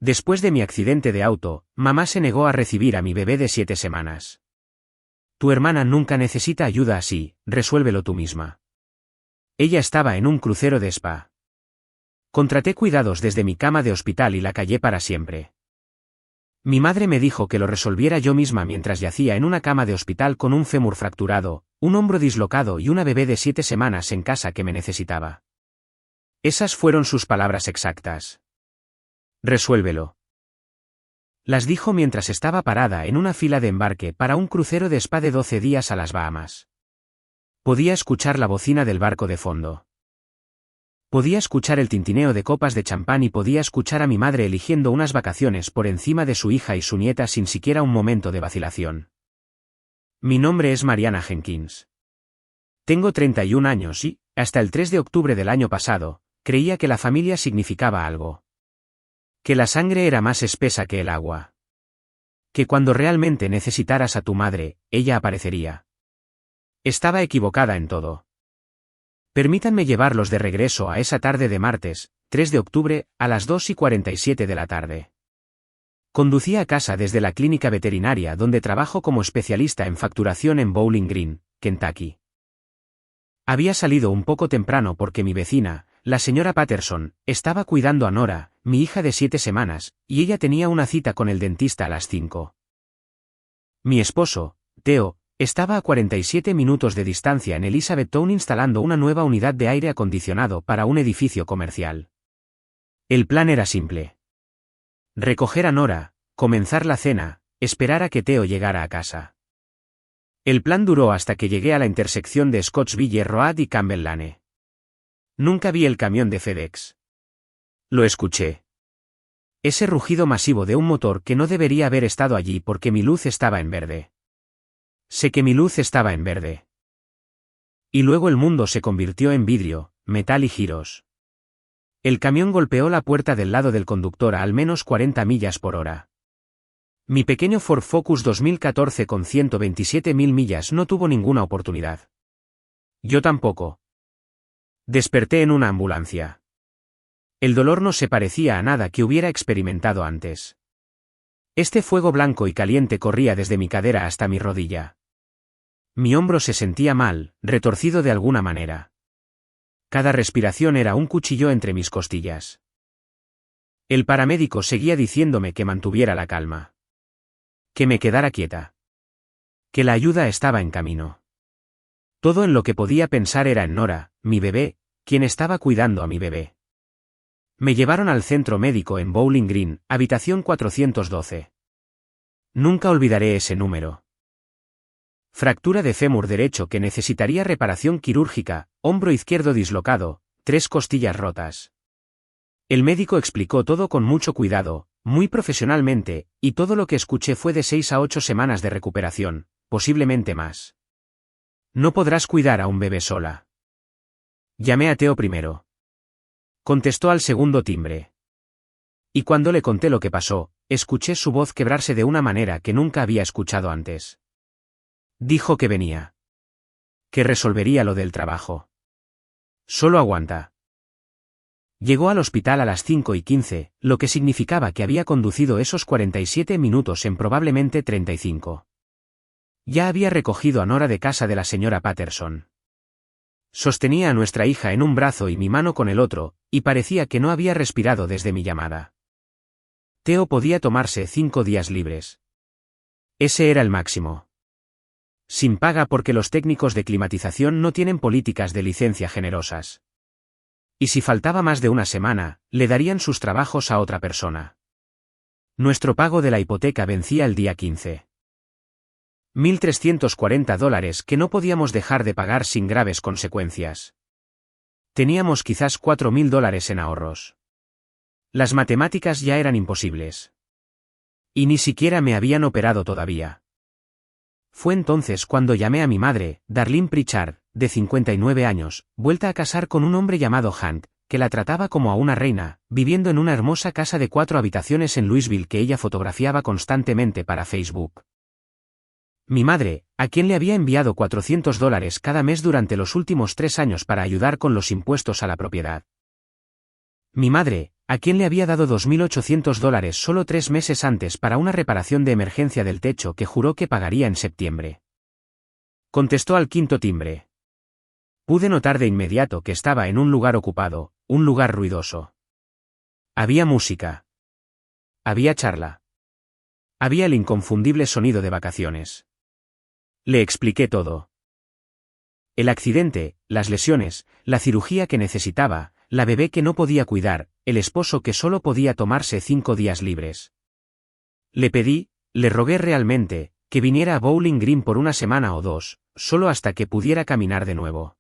Después de mi accidente de auto, mamá se negó a recibir a mi bebé de 7 semanas. Tu hermana nunca necesita ayuda así, resuélvelo tú misma. Ella estaba en un crucero de spa. Contraté cuidados desde mi cama de hospital y la callé para siempre. Mi madre me dijo que lo resolviera yo misma mientras yacía en una cama de hospital con un fémur fracturado, un hombro dislocado y una bebé de 7 semanas en casa que me necesitaba. Esas fueron sus palabras exactas. Resuélvelo. Las dijo mientras estaba parada en una fila de embarque para un crucero de spa de 12 días a las Bahamas. Podía escuchar la bocina del barco de fondo. Podía escuchar el tintineo de copas de champán y podía escuchar a mi madre eligiendo unas vacaciones por encima de su hija y su nieta sin siquiera un momento de vacilación. Mi nombre es Mariana Jenkins. Tengo 31 años y, hasta el 3 de octubre del año pasado, creía que la familia significaba algo. Que la sangre era más espesa que el agua. Que cuando realmente necesitaras a tu madre, ella aparecería. Estaba equivocada en todo. Permítanme llevarlos de regreso a esa tarde de martes, 3 de octubre, a las 2:47 de la tarde. Conducía a casa desde la clínica veterinaria donde trabajo como especialista en facturación en Bowling Green, Kentucky. Había salido un poco temprano porque mi vecina, la señora Patterson, estaba cuidando a Nora, mi hija de 7 semanas, y ella tenía una cita con el dentista a las 5. Mi esposo, Theo, estaba a 47 minutos de distancia en Elizabethtown instalando una nueva unidad de aire acondicionado para un edificio comercial. El plan era simple. Recoger a Nora, comenzar la cena, esperar a que Theo llegara a casa. El plan duró hasta que llegué a la intersección de Scottsville Road y Campbell Lane. Nunca vi el camión de FedEx. Lo escuché. Ese rugido masivo de un motor que no debería haber estado allí porque mi luz estaba en verde. Sé que mi luz estaba en verde. Y luego el mundo se convirtió en vidrio, metal y giros. El camión golpeó la puerta del lado del conductor a al menos 40 millas por hora. Mi pequeño Ford Focus 2014 con 127.000 millas no tuvo ninguna oportunidad. Yo tampoco. Desperté en una ambulancia. El dolor no se parecía a nada que hubiera experimentado antes. Este fuego blanco y caliente corría desde mi cadera hasta mi rodilla. Mi hombro se sentía mal, retorcido de alguna manera. Cada respiración era un cuchillo entre mis costillas. El paramédico seguía diciéndome que mantuviera la calma. Que me quedara quieta. Que la ayuda estaba en camino. Todo en lo que podía pensar era en Nora, mi bebé, quien estaba cuidando a mi bebé. Me llevaron al centro médico en Bowling Green, habitación 412. Nunca olvidaré ese número. Fractura de fémur derecho que necesitaría reparación quirúrgica, hombro izquierdo dislocado, 3 costillas rotas. El médico explicó todo con mucho cuidado, muy profesionalmente, y todo lo que escuché fue de 6 a 8 semanas de recuperación, posiblemente más. No podrás cuidar a un bebé sola. Llamé a Theo primero. Contestó al segundo timbre. Y cuando le conté lo que pasó, escuché su voz quebrarse de una manera que nunca había escuchado antes. Dijo que venía. Que resolvería lo del trabajo. Solo aguanta. Llegó al hospital a las 5:15, lo que significaba que había conducido esos 47 minutos en probablemente 35. Ya había recogido a Nora de casa de la señora Patterson. Sostenía a nuestra hija en un brazo y mi mano con el otro, y parecía que no había respirado desde mi llamada. Theo podía tomarse 5 días libres. Ese era el máximo. Sin paga porque los técnicos de climatización no tienen políticas de licencia generosas. Y si faltaba más de una semana, le darían sus trabajos a otra persona. Nuestro pago de la hipoteca vencía el día 15. $1.340 que no podíamos dejar de pagar sin graves consecuencias. Teníamos quizás $4.000 en ahorros. Las matemáticas ya eran imposibles. Y ni siquiera me habían operado todavía. Fue entonces cuando llamé a mi madre, Darlene Pritchard, de 59 años, vuelta a casar con un hombre llamado Hank, que la trataba como a una reina, viviendo en una hermosa casa de 4 habitaciones en Louisville que ella fotografiaba constantemente para Facebook. Mi madre, a quien le había enviado $400 cada mes durante los últimos 3 años para ayudar con los impuestos a la propiedad. Mi madre, a quien le había dado $2.800 solo 3 meses antes para una reparación de emergencia del techo que juró que pagaría en septiembre. Contestó al quinto timbre. Pude notar de inmediato que estaba en un lugar ocupado, un lugar ruidoso. Había música. Había charla. Había el inconfundible sonido de vacaciones. Le expliqué todo. El accidente, las lesiones, la cirugía que necesitaba, la bebé que no podía cuidar, el esposo que solo podía tomarse 5 días libres. Le pedí, le rogué realmente, que viniera a Bowling Green por una semana o 2, solo hasta que pudiera caminar de nuevo.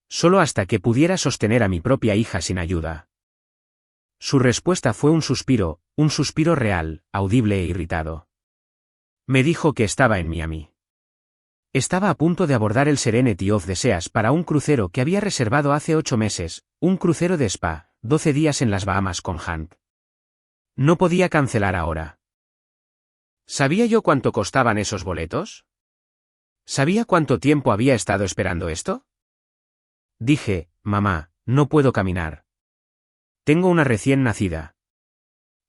Solo hasta que pudiera sostener a mi propia hija sin ayuda. Su respuesta fue un suspiro real, audible e irritado. Me dijo que estaba en Miami. Estaba a punto de abordar el Serenity of the Seas para un crucero que había reservado hace 8 meses, un crucero de spa, 12 días en las Bahamas con Hank. No podía cancelar ahora. ¿Sabía yo cuánto costaban esos boletos? ¿Sabía cuánto tiempo había estado esperando esto? Dije, mamá, no puedo caminar. Tengo una recién nacida.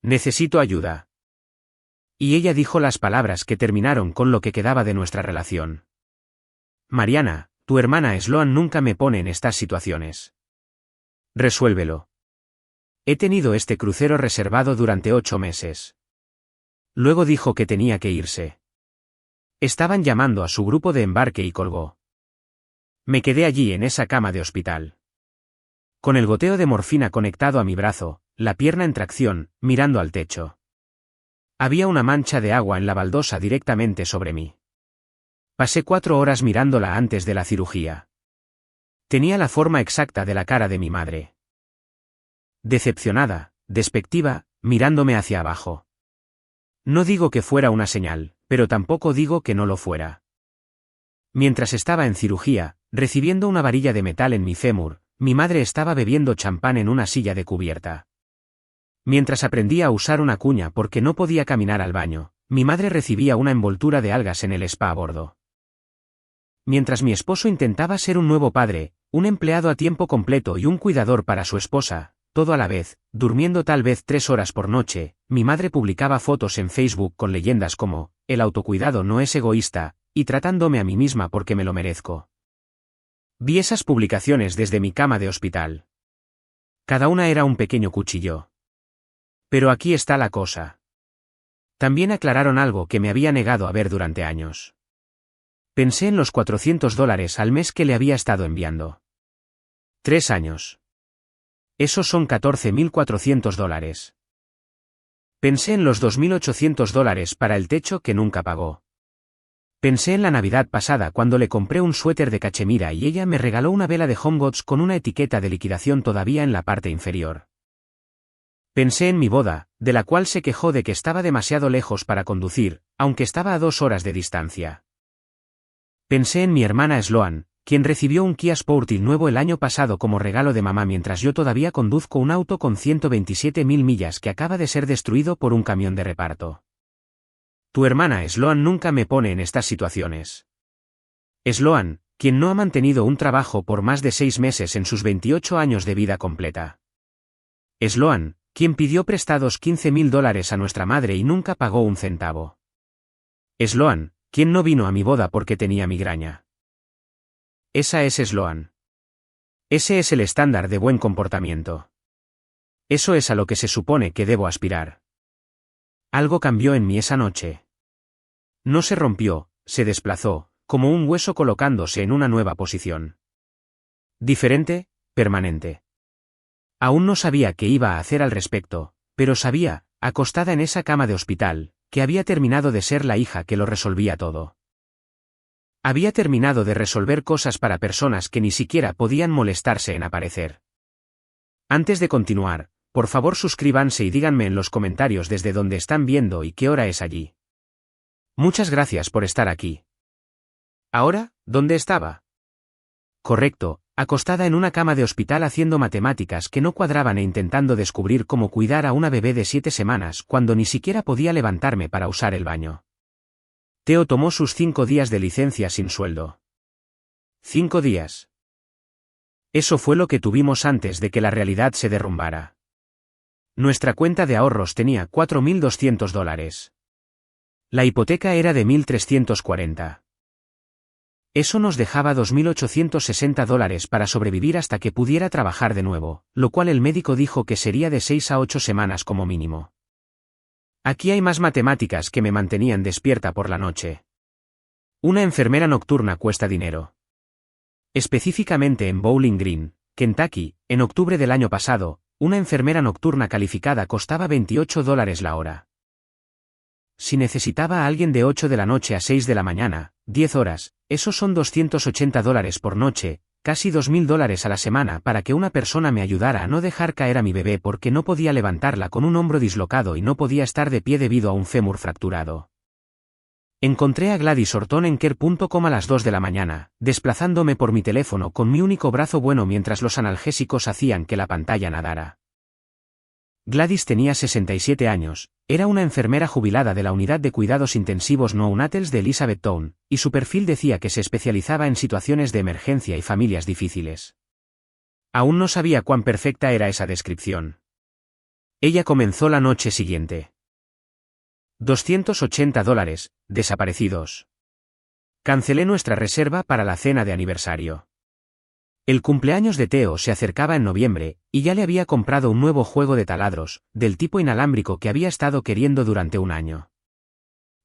Necesito ayuda. Y ella dijo las palabras que terminaron con lo que quedaba de nuestra relación. Mariana, tu hermana Sloan nunca me pone en estas situaciones. Resuélvelo. He tenido este crucero reservado durante 8 meses. Luego dijo que tenía que irse. Estaban llamando a su grupo de embarque y colgó. Me quedé allí en esa cama de hospital. Con el goteo de morfina conectado a mi brazo, la pierna en tracción, mirando al techo. Había una mancha de agua en la baldosa directamente sobre mí. Pasé 4 horas mirándola antes de la cirugía. Tenía la forma exacta de la cara de mi madre. Decepcionada, despectiva, mirándome hacia abajo. No digo que fuera una señal, pero tampoco digo que no lo fuera. Mientras estaba en cirugía, recibiendo una varilla de metal en mi fémur, mi madre estaba bebiendo champán en una silla de cubierta. Mientras aprendía a usar una cuña porque no podía caminar al baño, mi madre recibía una envoltura de algas en el spa a bordo. Mientras mi esposo intentaba ser un nuevo padre, un empleado a tiempo completo y un cuidador para su esposa, todo a la vez, durmiendo tal vez 3 horas por noche, mi madre publicaba fotos en Facebook con leyendas como, el autocuidado no es egoísta, y tratándome a mí misma porque me lo merezco. Vi esas publicaciones desde mi cama de hospital. Cada una era un pequeño cuchillo. Pero aquí está la cosa. También aclararon algo que me había negado a ver durante años. Pensé en los $400 al mes que le había estado enviando. 3 años. Esos son $14.400. Pensé en los $2.800 para el techo que nunca pagó. Pensé en la Navidad pasada cuando le compré un suéter de cachemira y ella me regaló una vela de Home Goods con una etiqueta de liquidación todavía en la parte inferior. Pensé en mi boda, de la cual se quejó de que estaba demasiado lejos para conducir, aunque estaba a 2 horas de distancia. Pensé en mi hermana Sloan, quien recibió un Kia Sportage nuevo el año pasado como regalo de mamá mientras yo todavía conduzco un auto con 127.000 millas que acaba de ser destruido por un camión de reparto. Tu hermana Sloan nunca me pone en estas situaciones. Sloan, quien no ha mantenido un trabajo por más de 6 meses en sus 28 años de vida completa. Sloan, quien pidió prestados $15.000 a nuestra madre y nunca pagó un centavo. Sloan, quien no vino a mi boda porque tenía migraña. Esa es Sloan. Ese es el estándar de buen comportamiento. Eso es a lo que se supone que debo aspirar. Algo cambió en mí esa noche. No se rompió, se desplazó, como un hueso colocándose en una nueva posición. Diferente, permanente. Aún no sabía qué iba a hacer al respecto, pero sabía, acostada en esa cama de hospital, que había terminado de ser la hija que lo resolvía todo. Había terminado de resolver cosas para personas que ni siquiera podían molestarse en aparecer. Antes de continuar, por favor suscríbanse y díganme en los comentarios desde dónde están viendo y qué hora es allí. Muchas gracias por estar aquí. ¿Ahora, dónde estaba? Correcto, acostada en una cama de hospital haciendo matemáticas que no cuadraban e intentando descubrir cómo cuidar a una bebé de 7 semanas cuando ni siquiera podía levantarme para usar el baño. Theo tomó sus 5 días de licencia sin sueldo. 5 días. Eso fue lo que tuvimos antes de que la realidad se derrumbara. Nuestra cuenta de ahorros tenía $4.200. La hipoteca era de $1.340. Eso nos dejaba $2.860 para sobrevivir hasta que pudiera trabajar de nuevo, lo cual el médico dijo que sería de 6 a 8 semanas como mínimo. Aquí hay más matemáticas que me mantenían despierta por la noche. Una enfermera nocturna cuesta dinero. Específicamente en Bowling Green, Kentucky, en octubre del año pasado, una enfermera nocturna calificada costaba $28 la hora. Si necesitaba a alguien de 8 de la noche a 6 de la mañana, 10 horas, esos son $280 por noche, casi $2.000 a la semana para que una persona me ayudara a no dejar caer a mi bebé porque no podía levantarla con un hombro dislocado y no podía estar de pie debido a un fémur fracturado. Encontré a Gladys Orton en care.com a las 2 de la mañana, desplazándome por mi teléfono con mi único brazo bueno mientras los analgésicos hacían que la pantalla nadara. Gladys tenía 67 años, era una enfermera jubilada de la unidad de cuidados intensivos neonatals de Elizabethtown, y su perfil decía que se especializaba en situaciones de emergencia y familias difíciles. Aún no sabía cuán perfecta era esa descripción. Ella comenzó la noche siguiente. $280, desaparecidos. Cancelé nuestra reserva para la cena de aniversario. El cumpleaños de Theo se acercaba en noviembre, y ya le había comprado un nuevo juego de taladros, del tipo inalámbrico que había estado queriendo durante un año.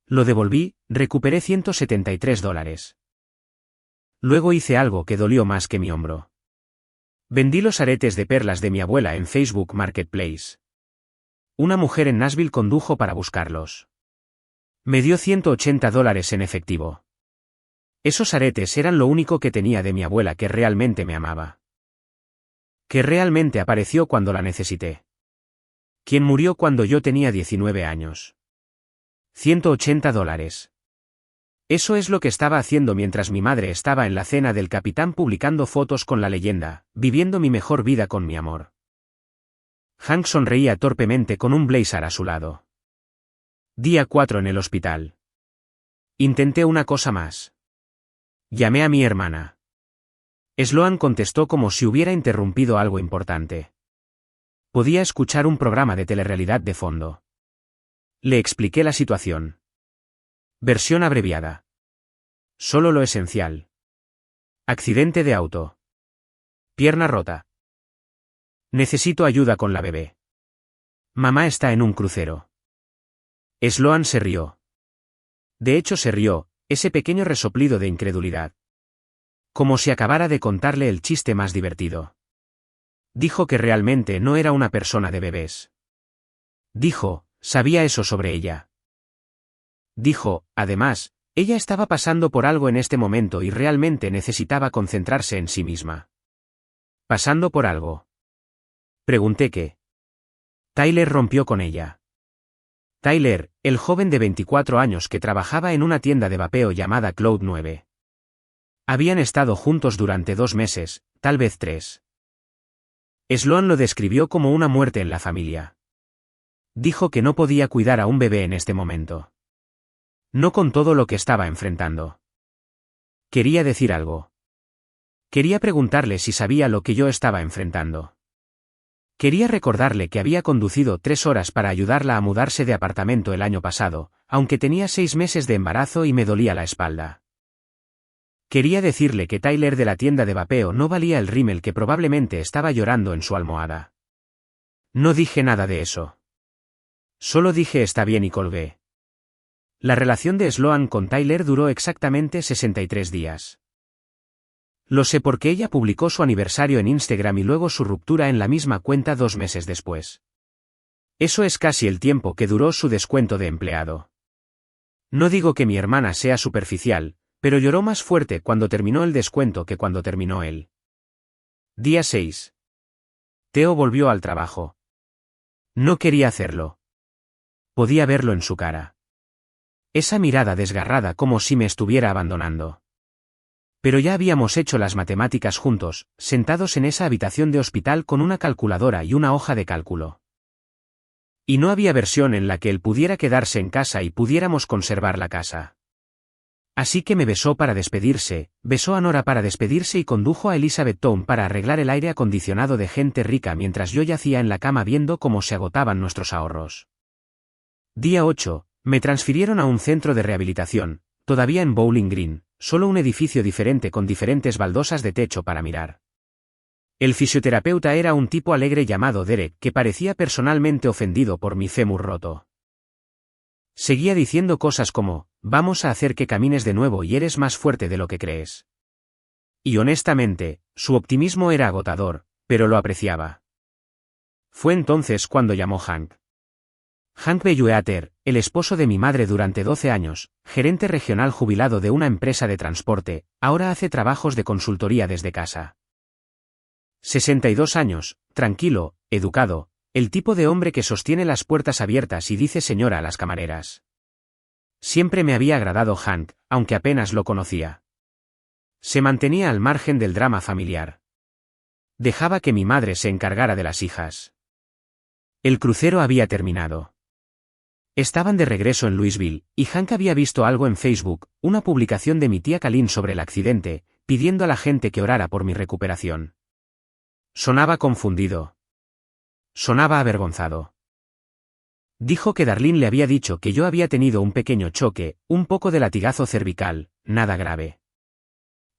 Lo devolví, recuperé $173. Luego hice algo que dolió más que mi hombro. Vendí los aretes de perlas de mi abuela en Facebook Marketplace. Una mujer en Nashville condujo para buscarlos. Me dio $180 en efectivo. Esos aretes eran lo único que tenía de mi abuela que realmente me amaba. Que realmente apareció cuando la necesité. Quien murió cuando yo tenía 19 años. $180. Eso es lo que estaba haciendo mientras mi madre estaba en la cena del capitán publicando fotos con la leyenda, viviendo mi mejor vida con mi amor. Hank sonreía torpemente con un blazer a su lado. Día 4 en el hospital. Intenté una cosa más. Llamé a mi hermana. Sloan contestó como si hubiera interrumpido algo importante. Podía escuchar un programa de telerrealidad de fondo. Le expliqué la situación. Versión abreviada. Solo lo esencial. Accidente de auto. Pierna rota. Necesito ayuda con la bebé. Mamá está en un crucero. Sloan se rió. De hecho se rió, ese pequeño resoplido de incredulidad. Como si acabara de contarle el chiste más divertido. Dijo que realmente no era una persona de bebés. Dijo, sabía eso sobre ella. Dijo, además, ella estaba pasando por algo en este momento y realmente necesitaba concentrarse en sí misma. ¿Pasando por algo? Pregunté qué. Tyler rompió con ella. Tyler, el joven de 24 años que trabajaba en una tienda de vapeo llamada Cloud 9. Habían estado juntos durante 2 meses, tal vez 3. Sloan lo describió como una muerte en la familia. Dijo que no podía cuidar a un bebé en este momento. No con todo lo que estaba enfrentando. Quería decir algo. Quería preguntarle si sabía lo que yo estaba enfrentando. Quería recordarle que había conducido 3 horas para ayudarla a mudarse de apartamento el año pasado, aunque tenía 6 meses de embarazo y me dolía la espalda. Quería decirle que Tyler de la tienda de vapeo no valía el rímel que probablemente estaba llorando en su almohada. No dije nada de eso. Solo dije está bien y colgué. La relación de Sloan con Tyler duró exactamente 63 días. Lo sé porque ella publicó su aniversario en Instagram y luego su ruptura en la misma cuenta 2 meses después. Eso es casi el tiempo que duró su descuento de empleado. No digo que mi hermana sea superficial, pero lloró más fuerte cuando terminó el descuento que cuando terminó él. Día 6. Theo volvió al trabajo. No quería hacerlo. Podía verlo en su cara. Esa mirada desgarrada como si me estuviera abandonando. Pero ya habíamos hecho las matemáticas juntos, sentados en esa habitación de hospital con una calculadora y una hoja de cálculo. Y no había versión en la que él pudiera quedarse en casa y pudiéramos conservar la casa. Así que me besó para despedirse, besó a Nora para despedirse y condujo a Elizabeth Town para arreglar el aire acondicionado de gente rica mientras yo yacía en la cama viendo cómo se agotaban nuestros ahorros. Día 8. Me transfirieron a un centro de rehabilitación, todavía en Bowling Green, solo un edificio diferente con diferentes baldosas de techo para mirar. El fisioterapeuta era un tipo alegre llamado Derek que parecía personalmente ofendido por mi fémur roto. Seguía diciendo cosas como, vamos a hacer que camines de nuevo y eres más fuerte de lo que crees. Y honestamente, su optimismo era agotador, pero lo apreciaba. Fue entonces cuando llamó Hank. Hank Bellueater, el esposo de mi madre durante 12 años, gerente regional jubilado de una empresa de transporte, ahora hace trabajos de consultoría desde casa. 62 años, tranquilo, educado, el tipo de hombre que sostiene las puertas abiertas y dice señora a las camareras. Siempre me había agradado Hank, aunque apenas lo conocía. Se mantenía al margen del drama familiar. Dejaba que mi madre se encargara de las hijas. El crucero había terminado. Estaban de regreso en Louisville, y Hank había visto algo en Facebook, una publicación de mi tía Colleen sobre el accidente, pidiendo a la gente que orara por mi recuperación. Sonaba confundido. Sonaba avergonzado. Dijo que Darlene le había dicho que yo había tenido un pequeño choque, un poco de latigazo cervical, nada grave.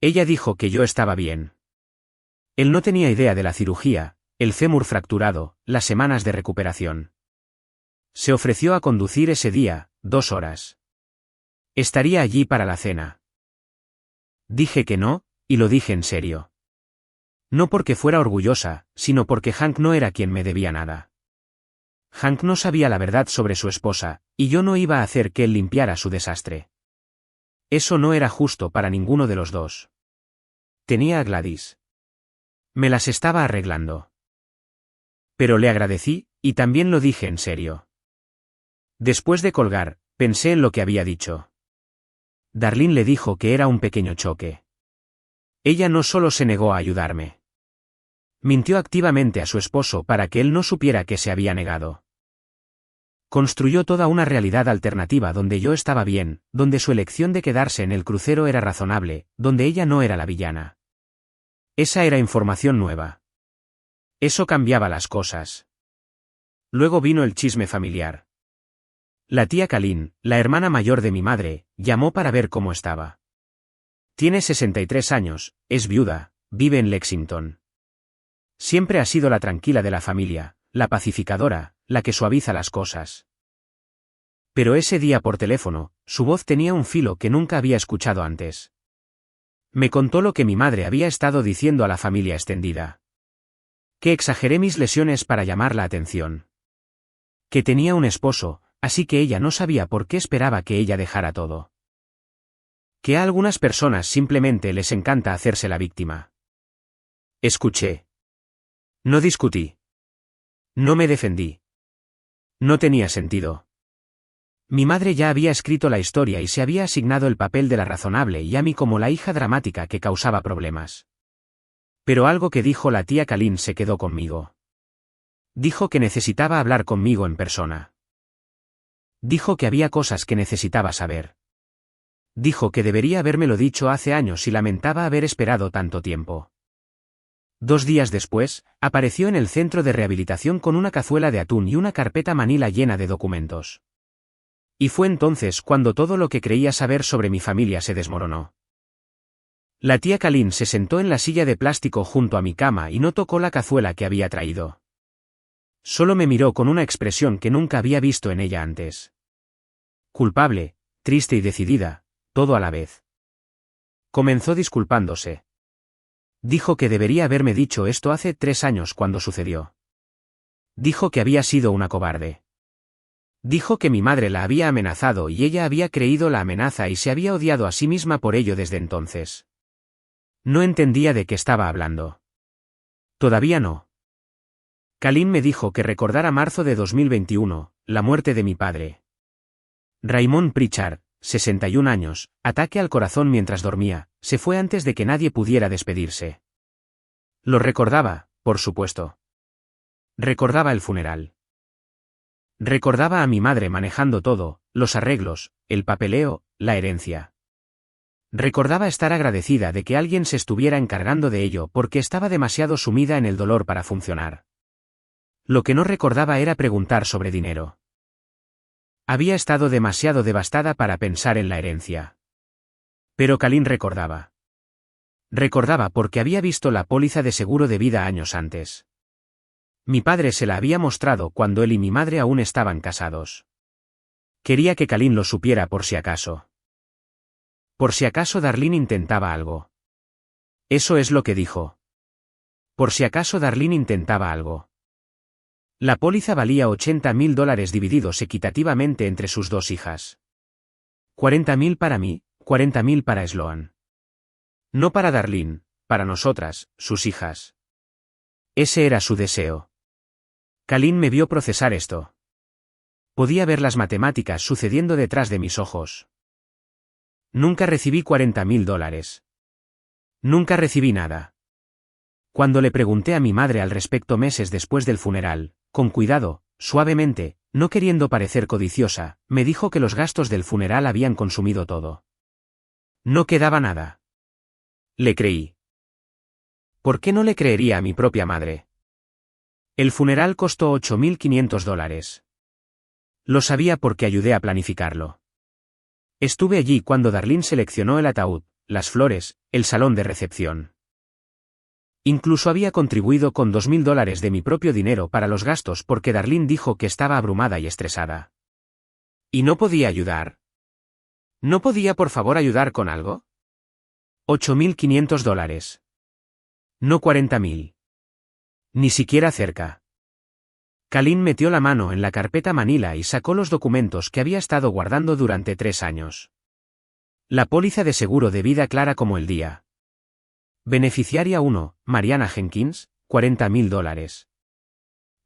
Ella dijo que yo estaba bien. Él no tenía idea de la cirugía, el fémur fracturado, las semanas de recuperación. Se ofreció a conducir ese día, 2 horas. Estaría allí para la cena. Dije que no, y lo dije en serio. No porque fuera orgullosa, sino porque Hank no era quien me debía nada. Hank no sabía la verdad sobre su esposa, y yo no iba a hacer que él limpiara su desastre. Eso no era justo para ninguno de los dos. Tenía a Gladys. Me las estaba arreglando. Pero le agradecí, y también lo dije en serio. Después de colgar, pensé en lo que había dicho. Darlene le dijo que era un pequeño choque. Ella no solo se negó a ayudarme. Mintió activamente a su esposo para que él no supiera que se había negado. Construyó toda una realidad alternativa donde yo estaba bien, donde su elección de quedarse en el crucero era razonable, donde ella no era la villana. Esa era información nueva. Eso cambiaba las cosas. Luego vino el chisme familiar. La tía Colleen, la hermana mayor de mi madre, llamó para ver cómo estaba. Tiene 63 años, es viuda, vive en Lexington. Siempre ha sido la tranquila de la familia, la pacificadora, la que suaviza las cosas. Pero ese día por teléfono, su voz tenía un filo que nunca había escuchado antes. Me contó lo que mi madre había estado diciendo a la familia extendida. Que exageré mis lesiones para llamar la atención. Que tenía un esposo, así que ella no sabía por qué esperaba que ella dejara todo. Que a algunas personas simplemente les encanta hacerse la víctima. Escuché. No discutí. No me defendí. No tenía sentido. Mi madre ya había escrito la historia y se había asignado el papel de la razonable y a mí como la hija dramática que causaba problemas. Pero algo que dijo la tía Colleen se quedó conmigo. Dijo que necesitaba hablar conmigo en persona. Dijo que había cosas que necesitaba saber. Dijo que debería habérmelo dicho hace años y lamentaba haber esperado tanto tiempo. 2 días después, apareció en el centro de rehabilitación con una cazuela de atún y una carpeta manila llena de documentos. Y fue entonces cuando todo lo que creía saber sobre mi familia se desmoronó. La tía Colleen se sentó en la silla de plástico junto a mi cama y no tocó la cazuela que había traído. Solo me miró con una expresión que nunca había visto en ella antes. Culpable, triste y decidida, todo a la vez. Comenzó disculpándose. Dijo que debería haberme dicho esto hace 3 años cuando sucedió. Dijo que había sido una cobarde. Dijo que mi madre la había amenazado y ella había creído la amenaza y se había odiado a sí misma por ello desde entonces. No entendía de qué estaba hablando. Todavía no. Colleen me dijo que recordara marzo de 2021, la muerte de mi padre. Raymond Pritchard, 61 años, ataque al corazón mientras dormía, se fue antes de que nadie pudiera despedirse. Lo recordaba, por supuesto. Recordaba el funeral. Recordaba a mi madre manejando todo, los arreglos, el papeleo, la herencia. Recordaba estar agradecida de que alguien se estuviera encargando de ello porque estaba demasiado sumida en el dolor para funcionar. Lo que no recordaba era preguntar sobre dinero. Había estado demasiado devastada para pensar en la herencia. Pero Kalin recordaba. Recordaba porque había visto la póliza de seguro de vida años antes. Mi padre se la había mostrado cuando él y mi madre aún estaban casados. Quería que Kalin lo supiera por si acaso. Por si acaso Darlene intentaba algo. Eso es lo que dijo. Por si acaso Darlene intentaba algo. La póliza valía $80.000 divididos equitativamente entre sus dos hijas. 40.000 para mí, 40.000 para Sloan. No para Darlene, para nosotras, sus hijas. Ese era su deseo. Kalin me vio procesar esto. Podía ver las matemáticas sucediendo detrás de mis ojos. Nunca recibí $40.000. Nunca recibí nada. Cuando le pregunté a mi madre al respecto meses después del funeral, con cuidado, suavemente, no queriendo parecer codiciosa, me dijo que los gastos del funeral habían consumido todo. No quedaba nada. Le creí. ¿Por qué no le creería a mi propia madre? El funeral costó $8.500. Lo sabía porque ayudé a planificarlo. Estuve allí cuando Darlene seleccionó el ataúd, las flores, el salón de recepción. Incluso había contribuido con $2.000 de mi propio dinero para los gastos porque Darlene dijo que estaba abrumada y estresada. ¿Y no podía ayudar? ¿No podía por favor ayudar con algo? $8.500. No 40.000. Ni siquiera cerca. Kalin metió la mano en la carpeta Manila y sacó los documentos que había estado guardando durante 3 años. La póliza de seguro de vida clara como el día. Beneficiaria 1, Mariana Jenkins, $40.000.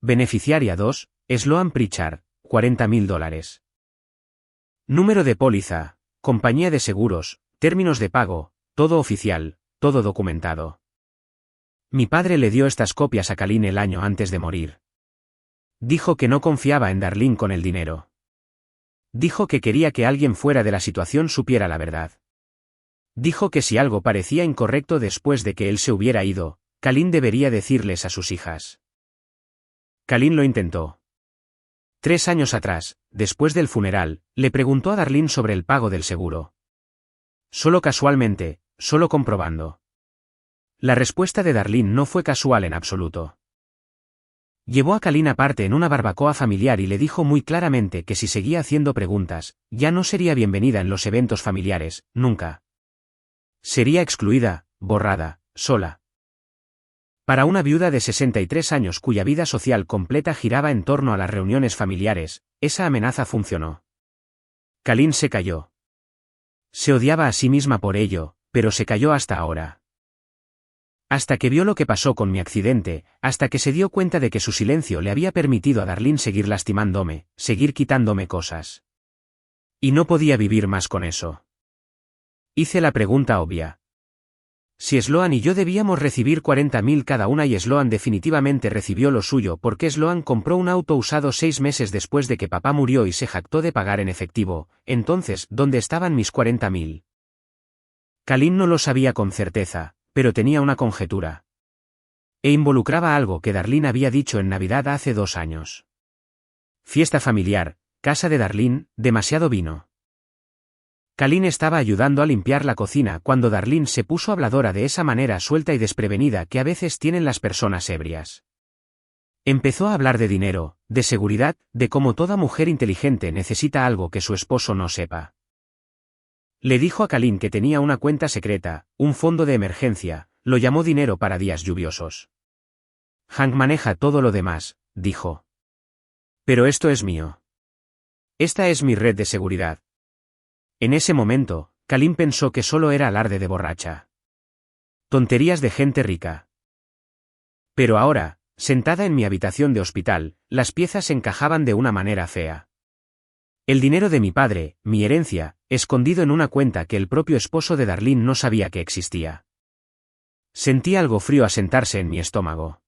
Beneficiaria 2, Sloan Pritchard, $40.000. Número de póliza, compañía de seguros, términos de pago, todo oficial, todo documentado. Mi padre le dio estas copias a Kalin el año antes de morir. Dijo que no confiaba en Darlene con el dinero. Dijo que quería que alguien fuera de la situación supiera la verdad. Dijo que si algo parecía incorrecto después de que él se hubiera ido, Kalin debería decirles a sus hijas. Kalin lo intentó. 3 años atrás, después del funeral, le preguntó a Darlene sobre el pago del seguro. Solo casualmente, solo comprobando. La respuesta de Darlene no fue casual en absoluto. Llevó a Kalin aparte en una barbacoa familiar y le dijo muy claramente que si seguía haciendo preguntas, ya no sería bienvenida en los eventos familiares, nunca. Sería excluida, borrada, sola. Para una viuda de 63 años cuya vida social completa giraba en torno a las reuniones familiares, esa amenaza funcionó. Kalin se calló. Se odiaba a sí misma por ello, pero se calló hasta ahora. Hasta que vio lo que pasó con mi accidente, hasta que se dio cuenta de que su silencio le había permitido a Darlene seguir lastimándome, seguir quitándome cosas. Y no podía vivir más con eso. Hice la pregunta obvia. Si Sloan y yo debíamos recibir 40.000 cada una y Sloan definitivamente recibió lo suyo porque Sloan compró un auto usado 6 meses después de que papá murió y se jactó de pagar en efectivo, entonces, ¿dónde estaban mis 40.000? Kalin no lo sabía con certeza, pero tenía una conjetura. E involucraba algo que Darlene había dicho en Navidad hace 2 años. Fiesta familiar, casa de Darlene, demasiado vino. Kalin estaba ayudando a limpiar la cocina cuando Darlene se puso habladora de esa manera suelta y desprevenida que a veces tienen las personas ebrias. Empezó a hablar de dinero, de seguridad, de cómo toda mujer inteligente necesita algo que su esposo no sepa. Le dijo a Kalin que tenía una cuenta secreta, un fondo de emergencia, lo llamó dinero para días lluviosos. Hank maneja todo lo demás, dijo. Pero esto es mío. Esta es mi red de seguridad. En ese momento, Kalin pensó que solo era alarde de borracha. Tonterías de gente rica. Pero ahora, sentada en mi habitación de hospital, las piezas encajaban de una manera fea. El dinero de mi padre, mi herencia, escondido en una cuenta que el propio esposo de Darlene no sabía que existía. Sentí algo frío asentarse en mi estómago.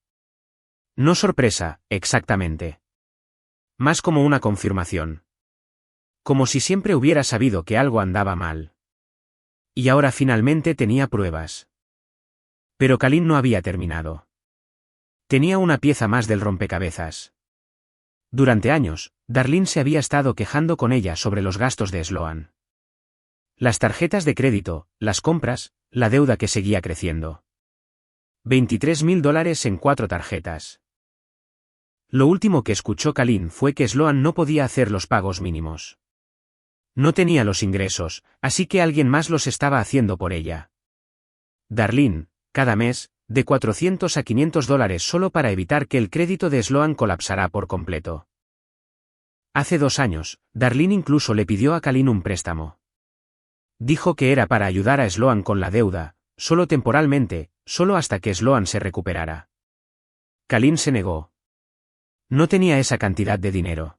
No sorpresa, exactamente. Más como una confirmación. Como si siempre hubiera sabido que algo andaba mal. y ahora finalmente tenía pruebas. Pero Kalin no había terminado. Tenía una pieza más del rompecabezas. Durante años, Darlene se había estado quejando con ella sobre los gastos de Sloan. Las tarjetas de crédito, las compras, la deuda que seguía creciendo. $23,000 en 4 tarjetas. Lo último que escuchó Kalin fue que Sloan no podía hacer los pagos mínimos. No tenía los ingresos, así que alguien más los estaba haciendo por ella. Darlene, cada mes, de $400 a $500 solo para evitar que el crédito de Sloan colapsara por completo. Hace 2 años, Darlene incluso le pidió a Kalin un préstamo. Dijo que era para ayudar a Sloan con la deuda, solo temporalmente, solo hasta que Sloan se recuperara. Kalin se negó. No tenía esa cantidad de dinero.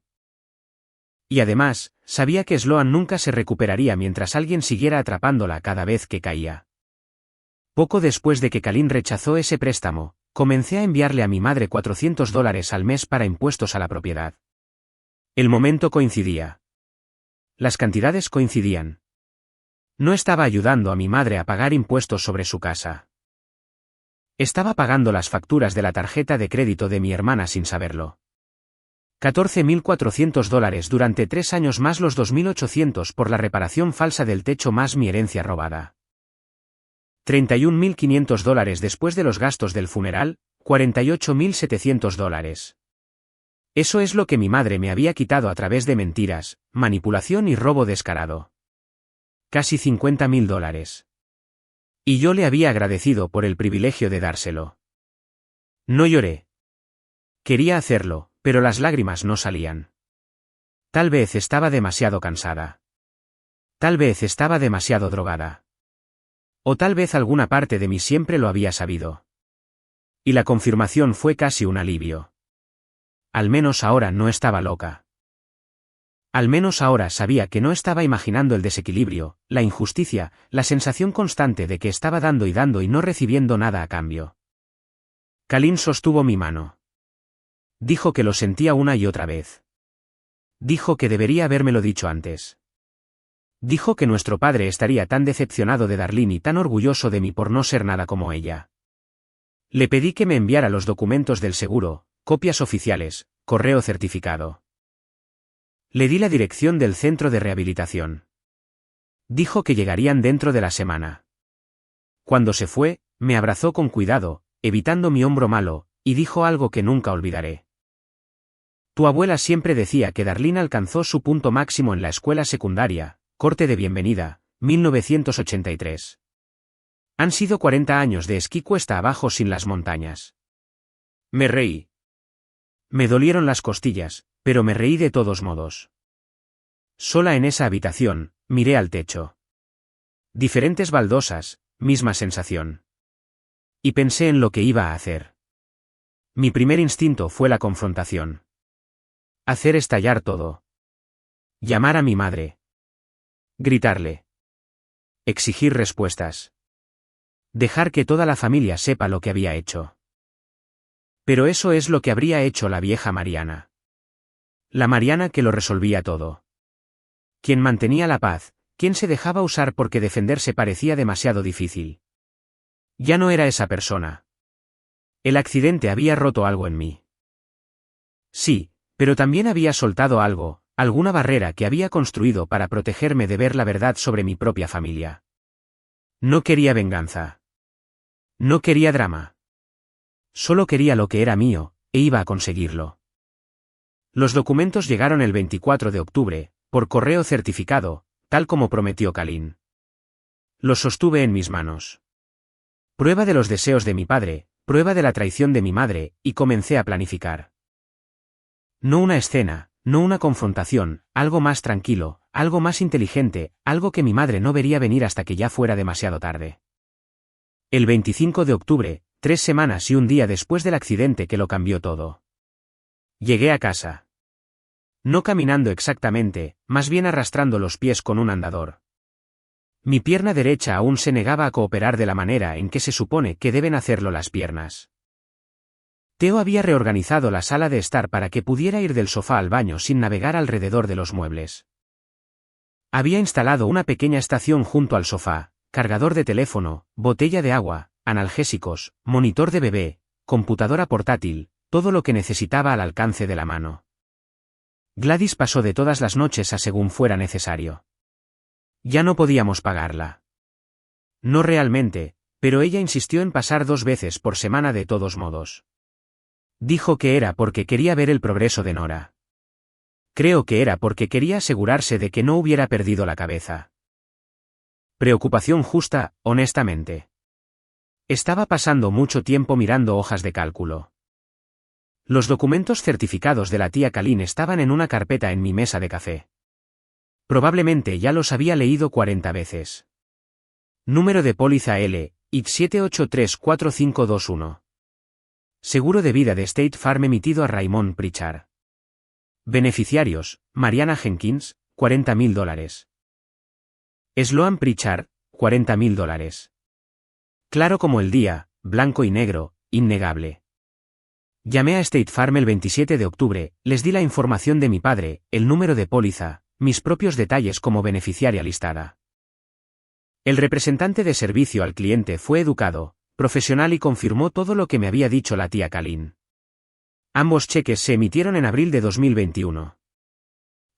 Y además, sabía que Sloan nunca se recuperaría mientras alguien siguiera atrapándola cada vez que caía. Poco después de que Kalin rechazó ese préstamo, comencé a enviarle a mi madre $400 al mes para impuestos a la propiedad. El momento coincidía. Las cantidades coincidían. No estaba ayudando a mi madre a pagar impuestos sobre su casa. Estaba pagando las facturas de la tarjeta de crédito de mi hermana sin saberlo. $14,400 durante 3 años más los $2,800 por la reparación falsa del techo más mi herencia robada. $31,500 después de los gastos del funeral, $48,700. Eso es lo que mi madre me había quitado a través de mentiras, manipulación y robo descarado. Casi $50,000. Y yo le había agradecido por el privilegio de dárselo. No lloré. Quería hacerlo, pero las lágrimas no salían. Tal vez estaba demasiado cansada. Tal vez estaba demasiado drogada. O tal vez alguna parte de mí siempre lo había sabido. Y la confirmación fue casi un alivio. Al menos ahora no estaba loca. Al menos ahora sabía que no estaba imaginando el desequilibrio, la injusticia, la sensación constante de que estaba dando y no recibiendo nada a cambio. Kalin sostuvo mi mano. Dijo que lo sentía una y otra vez. Dijo que debería habérmelo dicho antes. Dijo que nuestro padre estaría tan decepcionado de Darlene y tan orgulloso de mí por no ser nada como ella. Le pedí que me enviara los documentos del seguro, copias oficiales, correo certificado. Le di la dirección del centro de rehabilitación. Dijo que llegarían dentro de la semana. Cuando se fue, me abrazó con cuidado, evitando mi hombro malo, y dijo algo que nunca olvidaré. Tu abuela siempre decía que Darlene alcanzó su punto máximo en la escuela secundaria, corte de bienvenida, 1983. Han sido 40 años de esquí cuesta abajo sin las montañas. Me reí. Me dolieron las costillas, pero me reí de todos modos. Sola en esa habitación, miré al techo. Diferentes baldosas, misma sensación. Y pensé en lo que iba a hacer. Mi primer instinto fue la confrontación. Hacer estallar todo. Llamar a mi madre. Gritarle. Exigir respuestas. Dejar que toda la familia sepa lo que había hecho. Pero eso es lo que habría hecho la vieja Mariana. La Mariana que lo resolvía todo. Quien mantenía la paz, quien se dejaba usar porque defenderse parecía demasiado difícil. Ya no era esa persona. El accidente había roto algo en mí. Sí, pero también había soltado algo, alguna barrera que había construido para protegerme de ver la verdad sobre mi propia familia. No quería venganza. No quería drama. Solo quería lo que era mío, e iba a conseguirlo. Los documentos llegaron el 24 de octubre, por correo certificado, tal como prometió Kalin. Los sostuve en mis manos. Prueba de los deseos de mi padre, prueba de la traición de mi madre, y comencé a planificar. No una escena, no una confrontación, algo más tranquilo, algo más inteligente, algo que mi madre no vería venir hasta que ya fuera demasiado tarde. El 25 de octubre, 3 semanas y un día después del accidente que lo cambió todo. Llegué a casa. No caminando exactamente, más bien arrastrando los pies con un andador. Mi pierna derecha aún se negaba a cooperar de la manera en que se supone que deben hacerlo las piernas. Theo había reorganizado la sala de estar para que pudiera ir del sofá al baño sin navegar alrededor de los muebles. Había instalado una pequeña estación junto al sofá, cargador de teléfono, botella de agua, analgésicos, monitor de bebé, computadora portátil, todo lo que necesitaba al alcance de la mano. Gladys pasó de todas las noches a según fuera necesario. Ya no podíamos pagarla. No realmente, pero ella insistió en pasar 2 veces por semana de todos modos. Dijo que era porque quería ver el progreso de Nora. Creo que era porque quería asegurarse de que no hubiera perdido la cabeza. Preocupación justa, honestamente. Estaba pasando mucho tiempo mirando hojas de cálculo. Los documentos certificados de la tía Colleen estaban en una carpeta en mi mesa de café. Probablemente ya los había leído 40 veces. Número de póliza L, X7834521. Seguro de vida de State Farm emitido a Raymond Pritchard. Beneficiarios, Mariana Jenkins, $40.000. Sloan Pritchard, $40.000. Claro como el día, blanco y negro, innegable. Llamé a State Farm el 27 de octubre, les di la información de mi padre, el número de póliza, mis propios detalles como beneficiaria listada. El representante de servicio al cliente fue educado, profesional y confirmó todo lo que me había dicho la tía Colleen. Ambos cheques se emitieron en abril de 2021.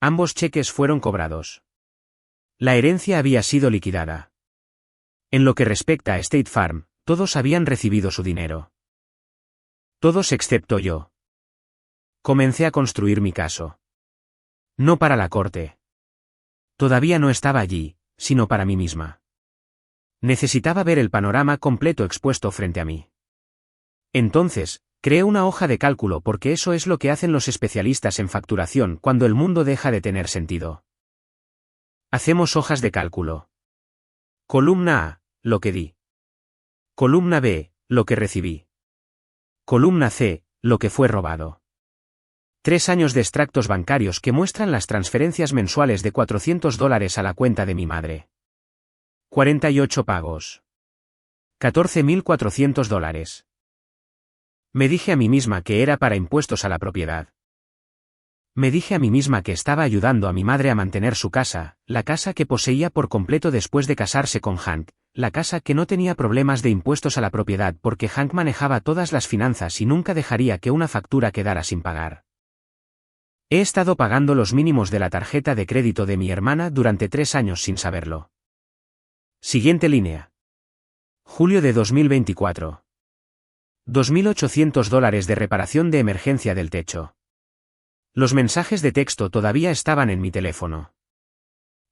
Ambos cheques fueron cobrados. La herencia había sido liquidada. En lo que respecta a State Farm, todos habían recibido su dinero. Todos excepto yo. Comencé a construir mi caso. No para la corte. Todavía no estaba allí, sino para mí misma. Necesitaba ver el panorama completo expuesto frente a mí. Entonces, creé una hoja de cálculo porque eso es lo que hacen los especialistas en facturación cuando el mundo deja de tener sentido. Hacemos hojas de cálculo. Columna A, lo que di. Columna B, lo que recibí. Columna C, lo que fue robado. 3 años de extractos bancarios que muestran las transferencias mensuales de $400 a la cuenta de mi madre. 48 pagos. $14.400. Me dije a mí misma que era para impuestos a la propiedad. Me dije a mí misma que estaba ayudando a mi madre a mantener su casa, la casa que poseía por completo después de casarse con Hank, la casa que no tenía problemas de impuestos a la propiedad porque Hank manejaba todas las finanzas y nunca dejaría que una factura quedara sin pagar. He estado pagando los mínimos de la tarjeta de crédito de mi hermana durante 3 años sin saberlo. Siguiente línea. Julio de 2024. $2.800 de reparación de emergencia del techo. Los mensajes de texto todavía estaban en mi teléfono.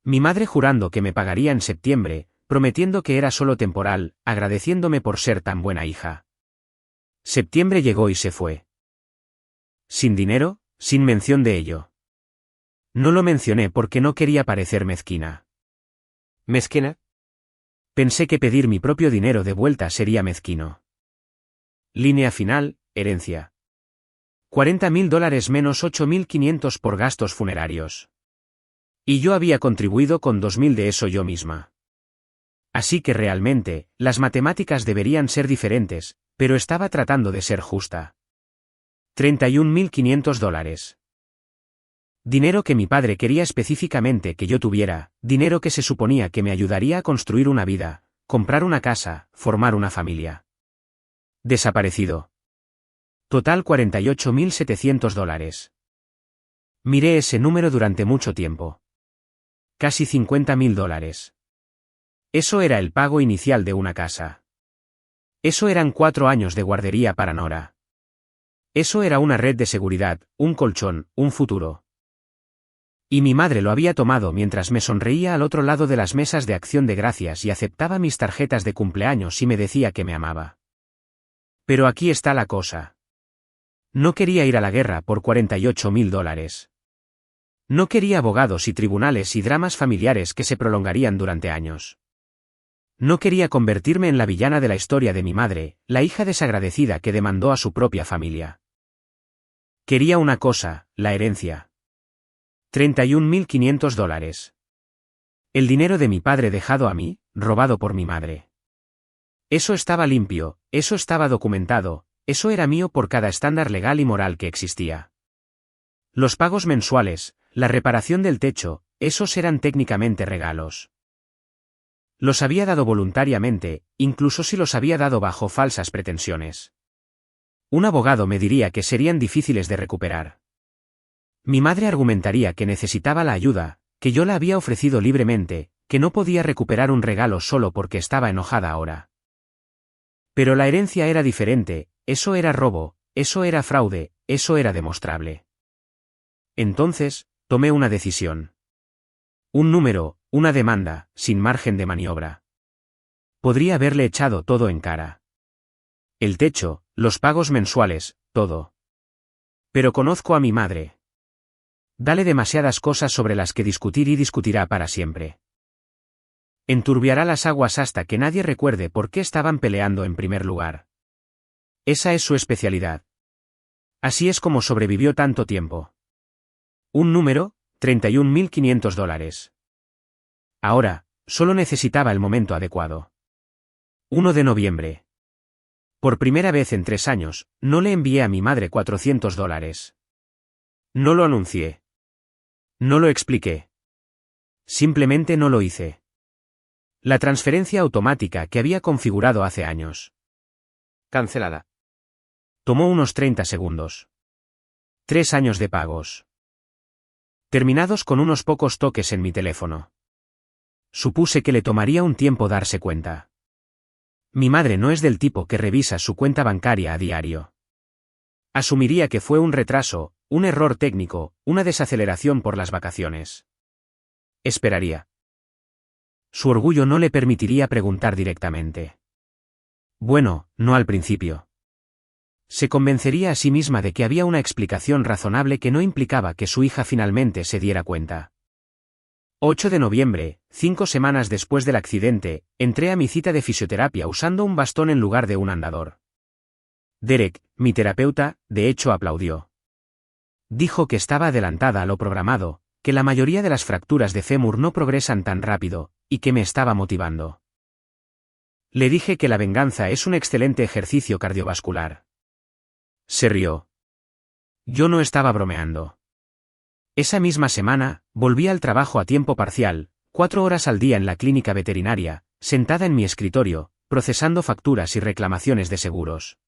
Mi madre jurando que me pagaría en septiembre, prometiendo que era solo temporal, agradeciéndome por ser tan buena hija. Septiembre llegó y se fue. Sin dinero, sin mención de ello. No lo mencioné porque no quería parecer mezquina. ¿Mezquina? Pensé que pedir mi propio dinero de vuelta sería mezquino. Línea final, herencia. $40.000 menos 8.500 por gastos funerarios. Y yo había contribuido con 2.000 de eso yo misma. Así que realmente, las matemáticas deberían ser diferentes, pero estaba tratando de ser justa. $31.500. Dinero que mi padre quería específicamente que yo tuviera, dinero que se suponía que me ayudaría a construir una vida, comprar una casa, formar una familia. Desaparecido. Total $48.700. Miré ese número durante mucho tiempo. Casi $50.000. Eso era el pago inicial de una casa. Eso eran 4 años de guardería para Nora. Eso era una red de seguridad, un colchón, un futuro. Y mi madre lo había tomado mientras me sonreía al otro lado de las mesas de acción de gracias y aceptaba mis tarjetas de cumpleaños y me decía que me amaba. Pero aquí está la cosa. No quería ir a la guerra por $48.000. No quería abogados y tribunales y dramas familiares que se prolongarían durante años. No quería convertirme en la villana de la historia de mi madre, la hija desagradecida que demandó a su propia familia. Quería una cosa, la herencia. $31.500. El dinero de mi padre dejado a mí, robado por mi madre. Eso estaba limpio, eso estaba documentado, eso era mío por cada estándar legal y moral que existía. Los pagos mensuales, la reparación del techo, esos eran técnicamente regalos. Los había dado voluntariamente, incluso si los había dado bajo falsas pretensiones. Un abogado me diría que serían difíciles de recuperar. Mi madre argumentaría que necesitaba la ayuda, que yo la había ofrecido libremente, que no podía recuperar un regalo solo porque estaba enojada ahora. Pero la herencia era diferente, eso era robo, eso era fraude, eso era demostrable. Entonces, tomé una decisión. Un número, una demanda, sin margen de maniobra. Podría haberle echado todo en cara. El techo, los pagos mensuales, todo. Pero conozco a mi madre. Dale demasiadas cosas sobre las que discutir y discutirá para siempre. Enturbiará las aguas hasta que nadie recuerde por qué estaban peleando en primer lugar. Esa es su especialidad. Así es como sobrevivió tanto tiempo. Un número, $31.500. Ahora, solo necesitaba el momento adecuado. 1 de noviembre. Por primera vez en 3 años, no le envié a mi madre $400. No lo anuncié. No lo expliqué. Simplemente no lo hice. La transferencia automática que había configurado hace años. Cancelada. Tomó unos 30 segundos. 3 años de pagos. Terminados con unos pocos toques en mi teléfono. Supuse que le tomaría un tiempo darse cuenta. Mi madre no es del tipo que revisa su cuenta bancaria a diario. Asumiría que fue un retraso, un error técnico, una desaceleración por las vacaciones. Esperaría. Su orgullo no le permitiría preguntar directamente. Bueno, no al principio. Se convencería a sí misma de que había una explicación razonable que no implicaba que su hija finalmente se diera cuenta. 8 de noviembre, 5 semanas después del accidente, entré a mi cita de fisioterapia usando un bastón en lugar de un andador. Derek, mi terapeuta, de hecho aplaudió. Dijo que estaba adelantada a lo programado, que la mayoría de las fracturas de fémur no progresan tan rápido, y que me estaba motivando. Le dije que la venganza es un excelente ejercicio cardiovascular. Se rió. Yo no estaba bromeando. Esa misma semana, volví al trabajo a tiempo parcial, 4 horas al día en la clínica veterinaria, sentada en mi escritorio, procesando facturas y reclamaciones de seguros.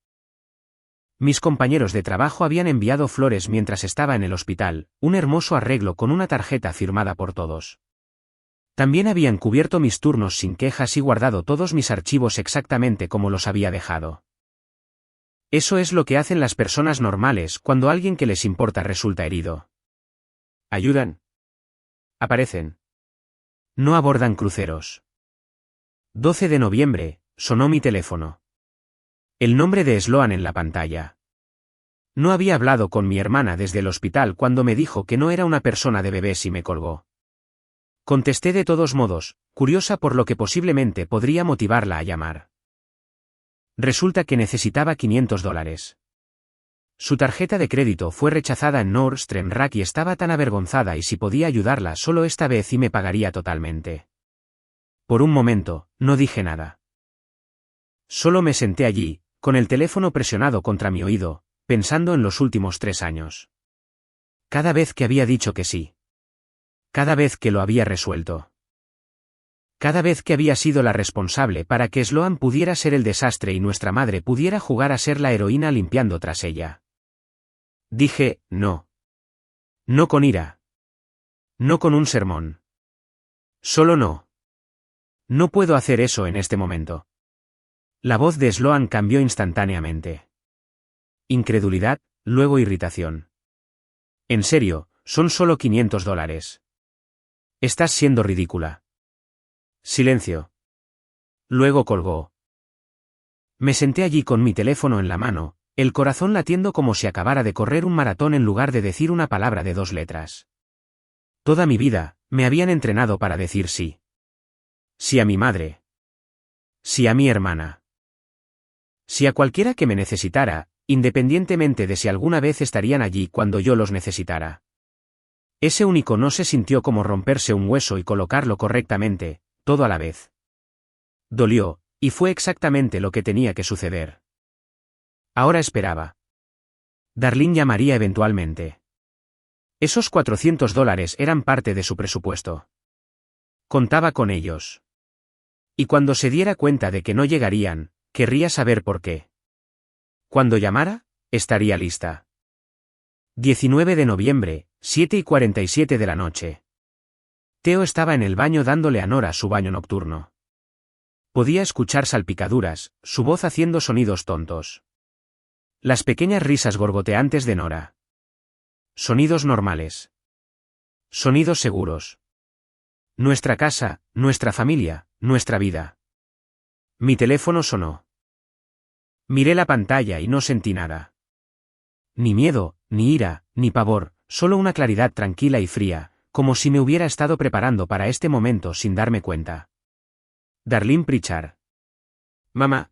Mis compañeros de trabajo habían enviado flores mientras estaba en el hospital, un hermoso arreglo con una tarjeta firmada por todos. También habían cubierto mis turnos sin quejas y guardado todos mis archivos exactamente como los había dejado. Eso es lo que hacen las personas normales cuando alguien que les importa resulta herido. Ayudan. Aparecen. No abordan cruceros. 12 de noviembre, sonó mi teléfono. El nombre de Sloan en la pantalla. No había hablado con mi hermana desde el hospital cuando me dijo que no era una persona de bebés y me colgó. Contesté de todos modos, curiosa por lo que posiblemente podría motivarla a llamar. Resulta que necesitaba $500. Su tarjeta de crédito fue rechazada en Nordstrom Rack y estaba tan avergonzada y si podía ayudarla solo esta vez y me pagaría totalmente. Por un momento, no dije nada. Solo me senté allí, con el teléfono presionado contra mi oído, pensando en los últimos 3 años. Cada vez que había dicho que sí. Cada vez que lo había resuelto. Cada vez que había sido la responsable para que Sloan pudiera ser el desastre y nuestra madre pudiera jugar a ser la heroína limpiando tras ella. Dije, no. No con ira. No con un sermón. Solo no. No puedo hacer eso en este momento. La voz de Sloan cambió instantáneamente. Incredulidad, luego irritación. En serio, son solo $500. Estás siendo ridícula. Silencio. Luego colgó. Me senté allí con mi teléfono en la mano, el corazón latiendo como si acabara de correr un maratón en lugar de decir una palabra de 2 letras. Toda mi vida, me habían entrenado para decir sí. Sí a mi madre. Sí a mi hermana. Sí a cualquiera que me necesitara, independientemente de si alguna vez estarían allí cuando yo los necesitara. Ese único no se sintió como romperse un hueso y colocarlo correctamente, todo a la vez. Dolió, y fue exactamente lo que tenía que suceder. Ahora esperaba. Darlene llamaría eventualmente. Esos $400 eran parte de su presupuesto. Contaba con ellos. Y cuando se diera cuenta de que no llegarían, querría saber por qué. Cuando llamara, estaría lista. 19 de noviembre, 7:47 de la noche. Theo estaba en el baño dándole a Nora su baño nocturno. Podía escuchar salpicaduras, su voz haciendo sonidos tontos. Las pequeñas risas gorgoteantes de Nora. Sonidos normales. Sonidos seguros. Nuestra casa, nuestra familia, nuestra vida. Mi teléfono sonó. Miré la pantalla y no sentí nada. Ni miedo, ni ira, ni pavor, solo una claridad tranquila y fría, como si me hubiera estado preparando para este momento sin darme cuenta. Darlene Pritchard. Mamá.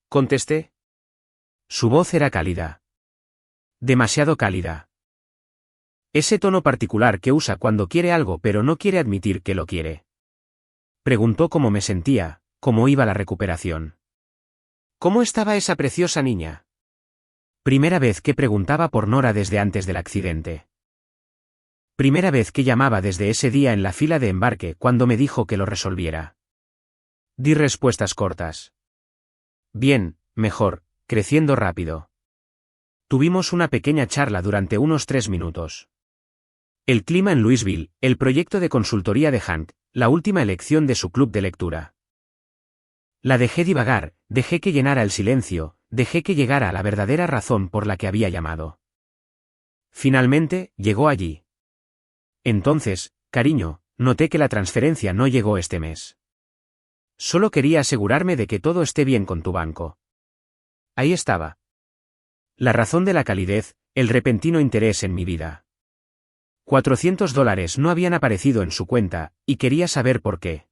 Contesté. Su voz era cálida. Demasiado cálida. Ese tono particular que usa cuando quiere algo pero no quiere admitir que lo quiere. Preguntó cómo me sentía, cómo iba la recuperación. ¿Cómo estaba esa preciosa niña? Primera vez que preguntaba por Nora desde antes del accidente. Primera vez que llamaba desde ese día en la fila de embarque cuando me dijo que lo resolviera. Di respuestas cortas. Bien, mejor, creciendo rápido. Tuvimos una pequeña charla durante unos 3 minutos. El clima en Louisville, el proyecto de consultoría de Hank, la última elección de su club de lectura. La dejé divagar, dejé que llenara el silencio, dejé que llegara a la verdadera razón por la que había llamado. Finalmente, llegó allí. Entonces, cariño, noté que la transferencia no llegó este mes. Solo quería asegurarme de que todo esté bien con tu banco. Ahí estaba. La razón de la calidez, el repentino interés en mi vida. $400 no habían aparecido en su cuenta, y quería saber por qué.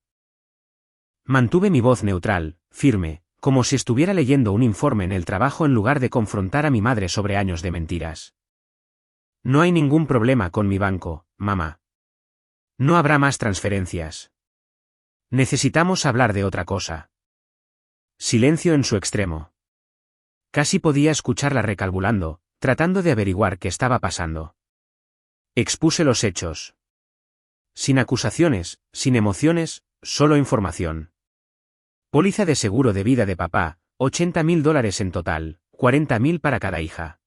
Mantuve mi voz neutral, firme, como si estuviera leyendo un informe en el trabajo en lugar de confrontar a mi madre sobre años de mentiras. No hay ningún problema con mi banco, mamá. No habrá más transferencias. Necesitamos hablar de otra cosa. Silencio en su extremo. Casi podía escucharla recalculando, tratando de averiguar qué estaba pasando. Expuse los hechos. Sin acusaciones, sin emociones, solo información. Póliza de seguro de vida de papá, $80.000 en total, 40.000 para cada hija.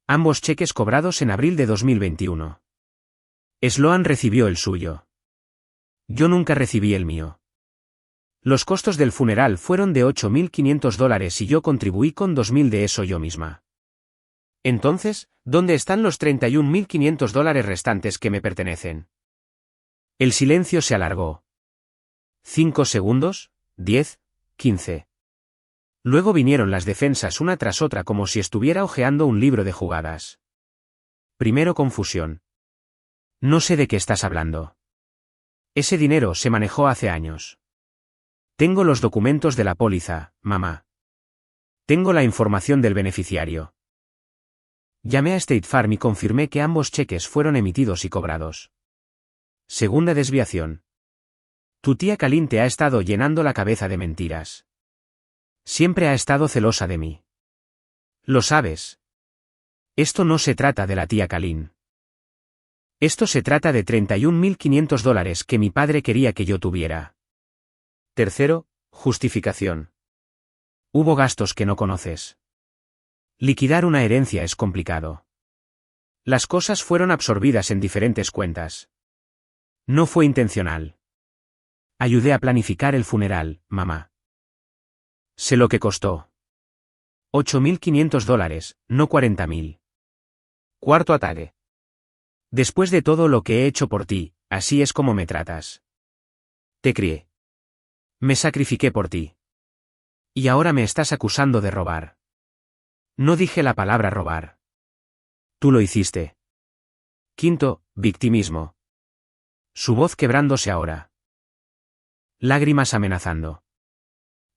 Ambos cheques cobrados en abril de 2021. Sloan recibió el suyo. Yo nunca recibí el mío. Los costos del funeral fueron de $8.500 y yo contribuí con 2.000 de eso yo misma. Entonces, ¿dónde están los $31.500 restantes que me pertenecen? El silencio se alargó. 5 segundos, 10, 15. Luego vinieron las defensas una tras otra como si estuviera hojeando un libro de jugadas. Primero confusión. No sé de qué estás hablando. Ese dinero se manejó hace años. Tengo los documentos de la póliza, mamá. Tengo la información del beneficiario. Llamé a State Farm y confirmé que ambos cheques fueron emitidos y cobrados. Segunda desviación. Tu tía Kalin te ha estado llenando la cabeza de mentiras. Siempre ha estado celosa de mí. Lo sabes. Esto no se trata de la tía Kalin. Esto se trata de $31.500 que mi padre quería que yo tuviera. Tercero, justificación. Hubo gastos que no conoces. Liquidar una herencia es complicado. Las cosas fueron absorbidas en diferentes cuentas. No fue intencional. Ayudé a planificar el funeral, mamá. Sé lo que costó. $8.500, no 40.000. Cuarto ataque. Después de todo lo que he hecho por ti, así es como me tratas. Te crié. Me sacrifiqué por ti. Y ahora me estás acusando de robar. No dije la palabra robar. Tú lo hiciste. Quinto, victimismo. Su voz quebrándose ahora. Lágrimas amenazando.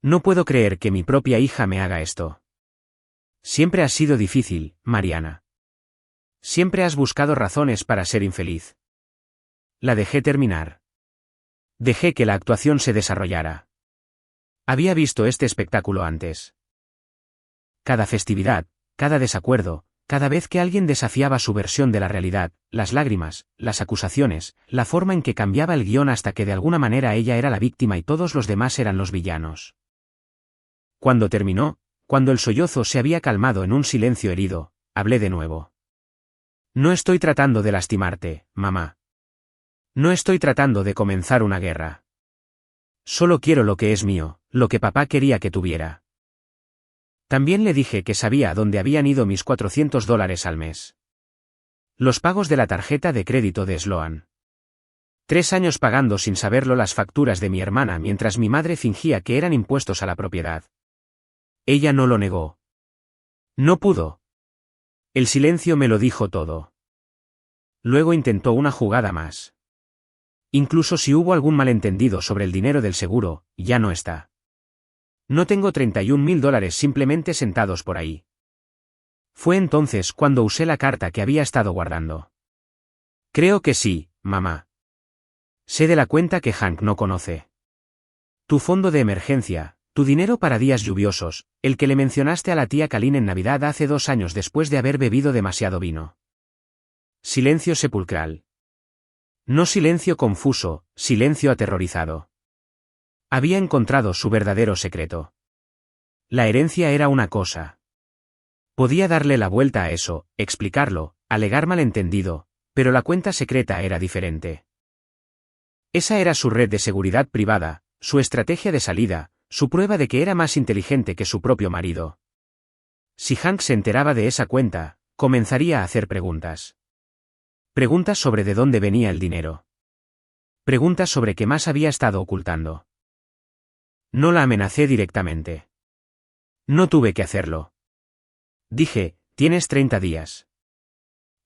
No puedo creer que mi propia hija me haga esto. Siempre has sido difícil, Mariana. Siempre has buscado razones para ser infeliz. La dejé terminar. Dejé que la actuación se desarrollara. Había visto este espectáculo antes. Cada festividad, cada desacuerdo, cada vez que alguien desafiaba su versión de la realidad, las lágrimas, las acusaciones, la forma en que cambiaba el guión hasta que de alguna manera ella era la víctima y todos los demás eran los villanos. Cuando terminó, cuando el sollozo se había calmado en un silencio herido, hablé de nuevo. No estoy tratando de lastimarte, mamá. No estoy tratando de comenzar una guerra. Solo quiero lo que es mío, lo que papá quería que tuviera. También le dije que sabía a dónde habían ido mis $400 al mes. Los pagos de la tarjeta de crédito de Sloan. 3 años pagando sin saberlo las facturas de mi hermana mientras mi madre fingía que eran impuestos a la propiedad. Ella no lo negó. No pudo. El silencio me lo dijo todo. Luego intentó una jugada más. Incluso si hubo algún malentendido sobre el dinero del seguro, ya no está. No tengo $31.000 simplemente sentados por ahí. Fue entonces cuando usé la carta que había estado guardando. Creo que sí, mamá. Sé de la cuenta que Hank no conoce. Tu fondo de emergencia, tu dinero para días lluviosos, el que le mencionaste a la tía Colleen en Navidad hace 2 años después de haber bebido demasiado vino. Silencio sepulcral. No silencio confuso, silencio aterrorizado. Había encontrado su verdadero secreto. La herencia era una cosa. Podía darle la vuelta a eso, explicarlo, alegar malentendido, pero la cuenta secreta era diferente. Esa era su red de seguridad privada, su estrategia de salida, su prueba de que era más inteligente que su propio marido. Si Hank se enteraba de esa cuenta, comenzaría a hacer preguntas. Preguntas sobre de dónde venía el dinero. Preguntas sobre qué más había estado ocultando. No la amenacé directamente. No tuve que hacerlo. Dije, tienes 30 días.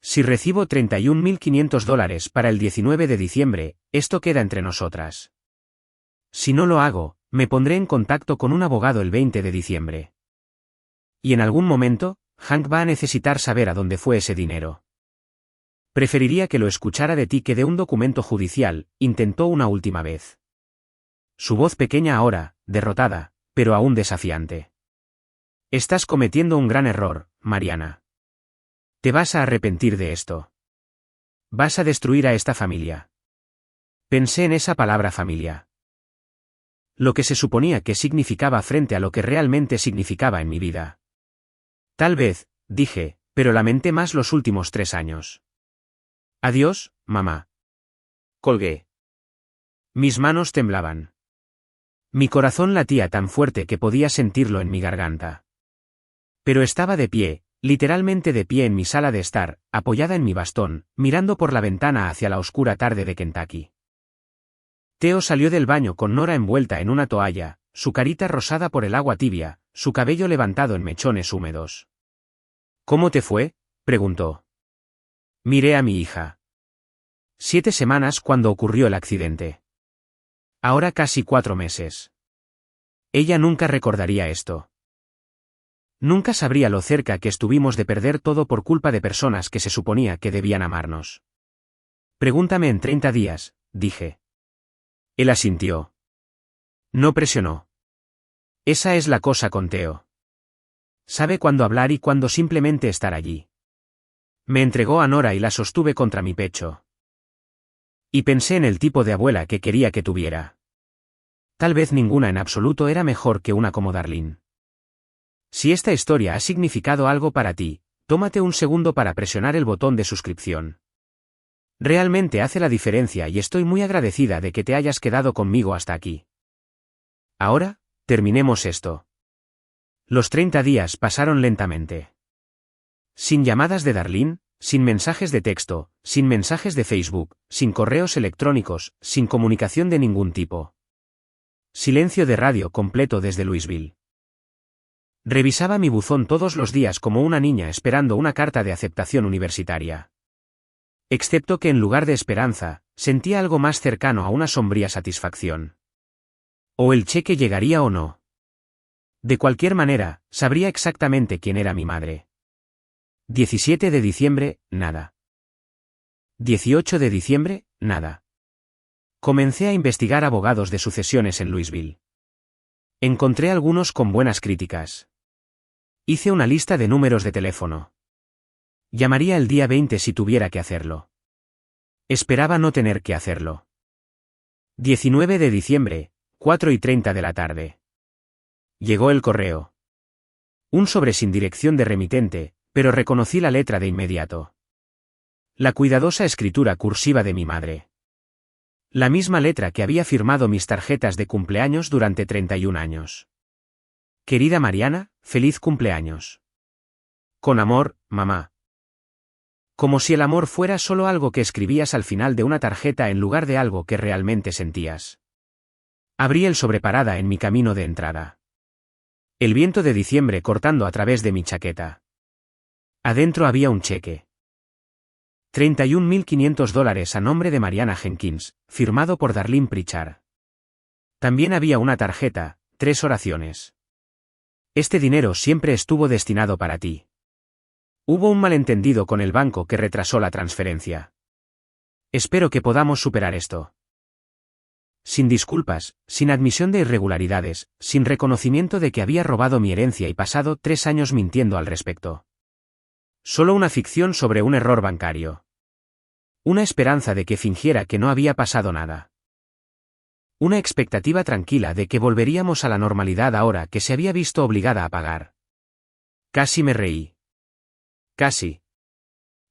Si recibo $31.500 para el 19 de diciembre, esto queda entre nosotras. Si no lo hago, me pondré en contacto con un abogado el 20 de diciembre. Y en algún momento, Hank va a necesitar saber a dónde fue ese dinero. Preferiría que lo escuchara de ti que de un documento judicial, intentó una última vez. Su voz pequeña ahora, derrotada, pero aún desafiante. Estás cometiendo un gran error, Mariana. Te vas a arrepentir de esto. Vas a destruir a esta familia. Pensé en esa palabra familia. Lo que se suponía que significaba frente a lo que realmente significaba en mi vida. Tal vez, dije, pero lamenté más los últimos 3 años. Adiós, mamá. Colgué. Mis manos temblaban. Mi corazón latía tan fuerte que podía sentirlo en mi garganta. Pero estaba de pie, literalmente de pie en mi sala de estar, apoyada en mi bastón, mirando por la ventana hacia la oscura tarde de Kentucky. Theo salió del baño con Nora envuelta en una toalla, su carita rosada por el agua tibia, su cabello levantado en mechones húmedos. ¿Cómo te fue?, preguntó. Miré a mi hija. 7 semanas cuando ocurrió el accidente. Ahora casi 4 meses. Ella nunca recordaría esto. Nunca sabría lo cerca que estuvimos de perder todo por culpa de personas que se suponía que debían amarnos. Pregúntame en 30 días, dije. Él asintió. No presionó. Esa es la cosa con Theo. Sabe cuándo hablar y cuándo simplemente estar allí. Me entregó a Nora y la sostuve contra mi pecho. Y pensé en el tipo de abuela que quería que tuviera. Tal vez ninguna en absoluto era mejor que una como Darlene. Si esta historia ha significado algo para ti, tómate un segundo para presionar el botón de suscripción. Realmente hace la diferencia y estoy muy agradecida de que te hayas quedado conmigo hasta aquí. Ahora, terminemos esto. Los 30 días pasaron lentamente. Sin llamadas de Darlene, sin mensajes de texto, sin mensajes de Facebook, sin correos electrónicos, sin comunicación de ningún tipo. Silencio de radio completo desde Louisville. Revisaba mi buzón todos los días como una niña esperando una carta de aceptación universitaria. Excepto que en lugar de esperanza, sentía algo más cercano a una sombría satisfacción. O el cheque llegaría o no. De cualquier manera, sabría exactamente quién era mi madre. 17 de diciembre, nada. 18 de diciembre, nada. Comencé a investigar abogados de sucesiones en Louisville. Encontré algunos con buenas críticas. Hice una lista de números de teléfono. Llamaría el día 20 si tuviera que hacerlo. Esperaba no tener que hacerlo. 19 de diciembre, 4:30 de la tarde. Llegó el correo. Un sobre sin dirección de remitente, pero reconocí la letra de inmediato. La cuidadosa escritura cursiva de mi madre. La misma letra que había firmado mis tarjetas de cumpleaños durante 31 años. Querida Mariana, feliz cumpleaños. Con amor, mamá. Como si el amor fuera solo algo que escribías al final de una tarjeta en lugar de algo que realmente sentías. Abrí el sobre parada en mi camino de entrada. El viento de diciembre cortando a través de mi chaqueta. Adentro había un cheque. $31.500 a nombre de Mariana Jenkins, firmado por Darlene Pritchard. También había una tarjeta, 3 oraciones. Este dinero siempre estuvo destinado para ti. Hubo un malentendido con el banco que retrasó la transferencia. Espero que podamos superar esto. Sin disculpas, sin admisión de irregularidades, sin reconocimiento de que había robado mi herencia y pasado 3 años mintiendo al respecto. Solo una ficción sobre un error bancario. Una esperanza de que fingiera que no había pasado nada. Una expectativa tranquila de que volveríamos a la normalidad ahora que se había visto obligada a pagar. Casi me reí. Casi.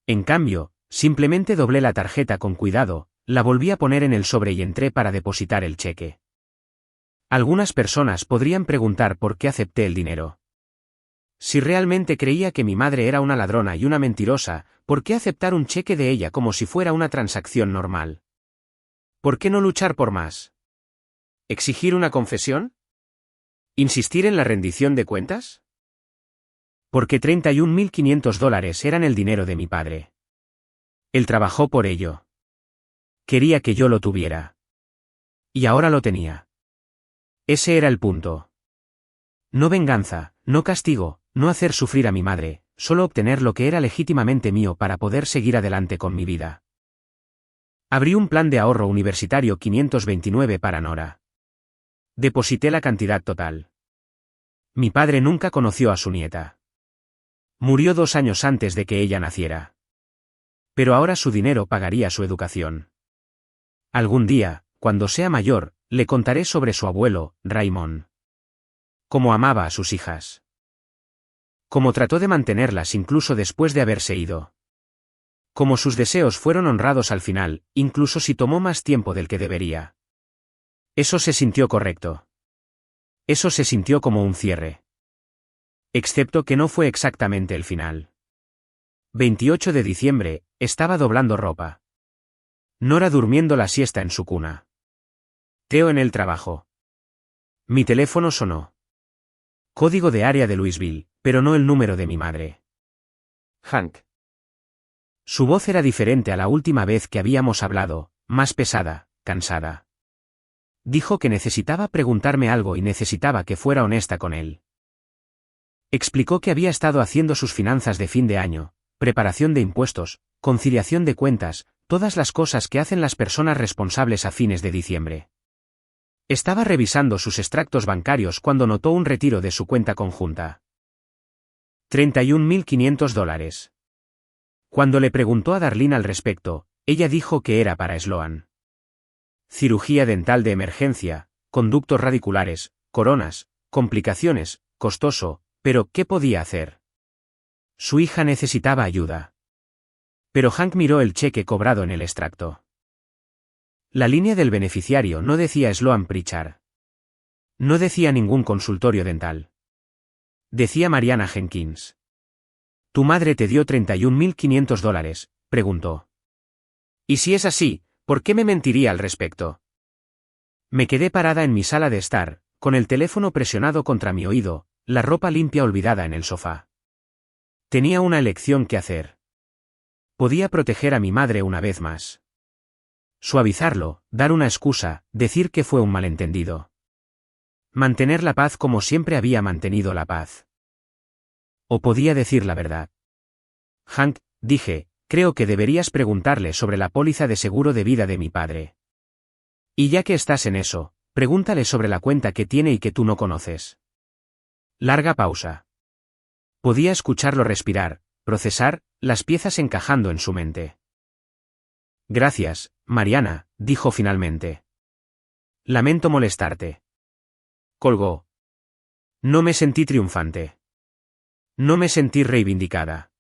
En cambio, simplemente doblé la tarjeta con cuidado, la volví a poner en el sobre y entré para depositar el cheque. Algunas personas podrían preguntar por qué acepté el dinero. Si realmente creía que mi madre era una ladrona y una mentirosa, ¿por qué aceptar un cheque de ella como si fuera una transacción normal? ¿Por qué no luchar por más? ¿Exigir una confesión? ¿Insistir en la rendición de cuentas? Porque $31.500 eran el dinero de mi padre. Él trabajó por ello. Quería que yo lo tuviera. Y ahora lo tenía. Ese era el punto. No venganza, no castigo, no hacer sufrir a mi madre, solo obtener lo que era legítimamente mío para poder seguir adelante con mi vida. Abrí un plan de ahorro universitario 529 para Nora. Deposité la cantidad total. Mi padre nunca conoció a su nieta. Murió 2 años antes de que ella naciera. Pero ahora su dinero pagaría su educación. Algún día, cuando sea mayor, le contaré sobre su abuelo, Raymond. Cómo amaba a sus hijas. Cómo trató de mantenerlas incluso después de haberse ido. Cómo sus deseos fueron honrados al final, incluso si tomó más tiempo del que debería. Eso se sintió correcto. Eso se sintió como un cierre. Excepto que no fue exactamente el final. 28 de diciembre, estaba doblando ropa. Nora durmiendo la siesta en su cuna. Theo en el trabajo. Mi teléfono sonó. Código de área de Louisville, pero no el número de mi madre. Hank. Su voz era diferente a la última vez que habíamos hablado, más pesada, cansada. Dijo que necesitaba preguntarme algo y necesitaba que fuera honesta con él. Explicó que había estado haciendo sus finanzas de fin de año, preparación de impuestos, conciliación de cuentas, todas las cosas que hacen las personas responsables a fines de diciembre. Estaba revisando sus extractos bancarios cuando notó un retiro de su cuenta conjunta. $31.500. Cuando le preguntó a Darlene al respecto, ella dijo que era para Sloan. Cirugía dental de emergencia, conductos radiculares, coronas, complicaciones, costoso, pero ¿qué podía hacer? Su hija necesitaba ayuda. Pero Hank miró el cheque cobrado en el extracto. La línea del beneficiario no decía Sloan Pritchard. No decía ningún consultorio dental. Decía Mariana Jenkins. ¿Tu madre te dio $31.500? Preguntó. Y si es así, ¿por qué me mentiría al respecto? Me quedé parada en mi sala de estar, con el teléfono presionado contra mi oído, la ropa limpia olvidada en el sofá. Tenía una elección que hacer. Podía proteger a mi madre una vez más. Suavizarlo, dar una excusa, decir que fue un malentendido. Mantener la paz como siempre había mantenido la paz. O podía decir la verdad. Hank, dije, creo que deberías preguntarle sobre la póliza de seguro de vida de mi padre. Y ya que estás en eso, pregúntale sobre la cuenta que tiene y que tú no conoces. Larga pausa. Podía escucharlo respirar, procesar, las piezas encajando en su mente. Gracias, Mariana, dijo finalmente. Lamento molestarte. Colgó. No me sentí triunfante. No me sentí reivindicada.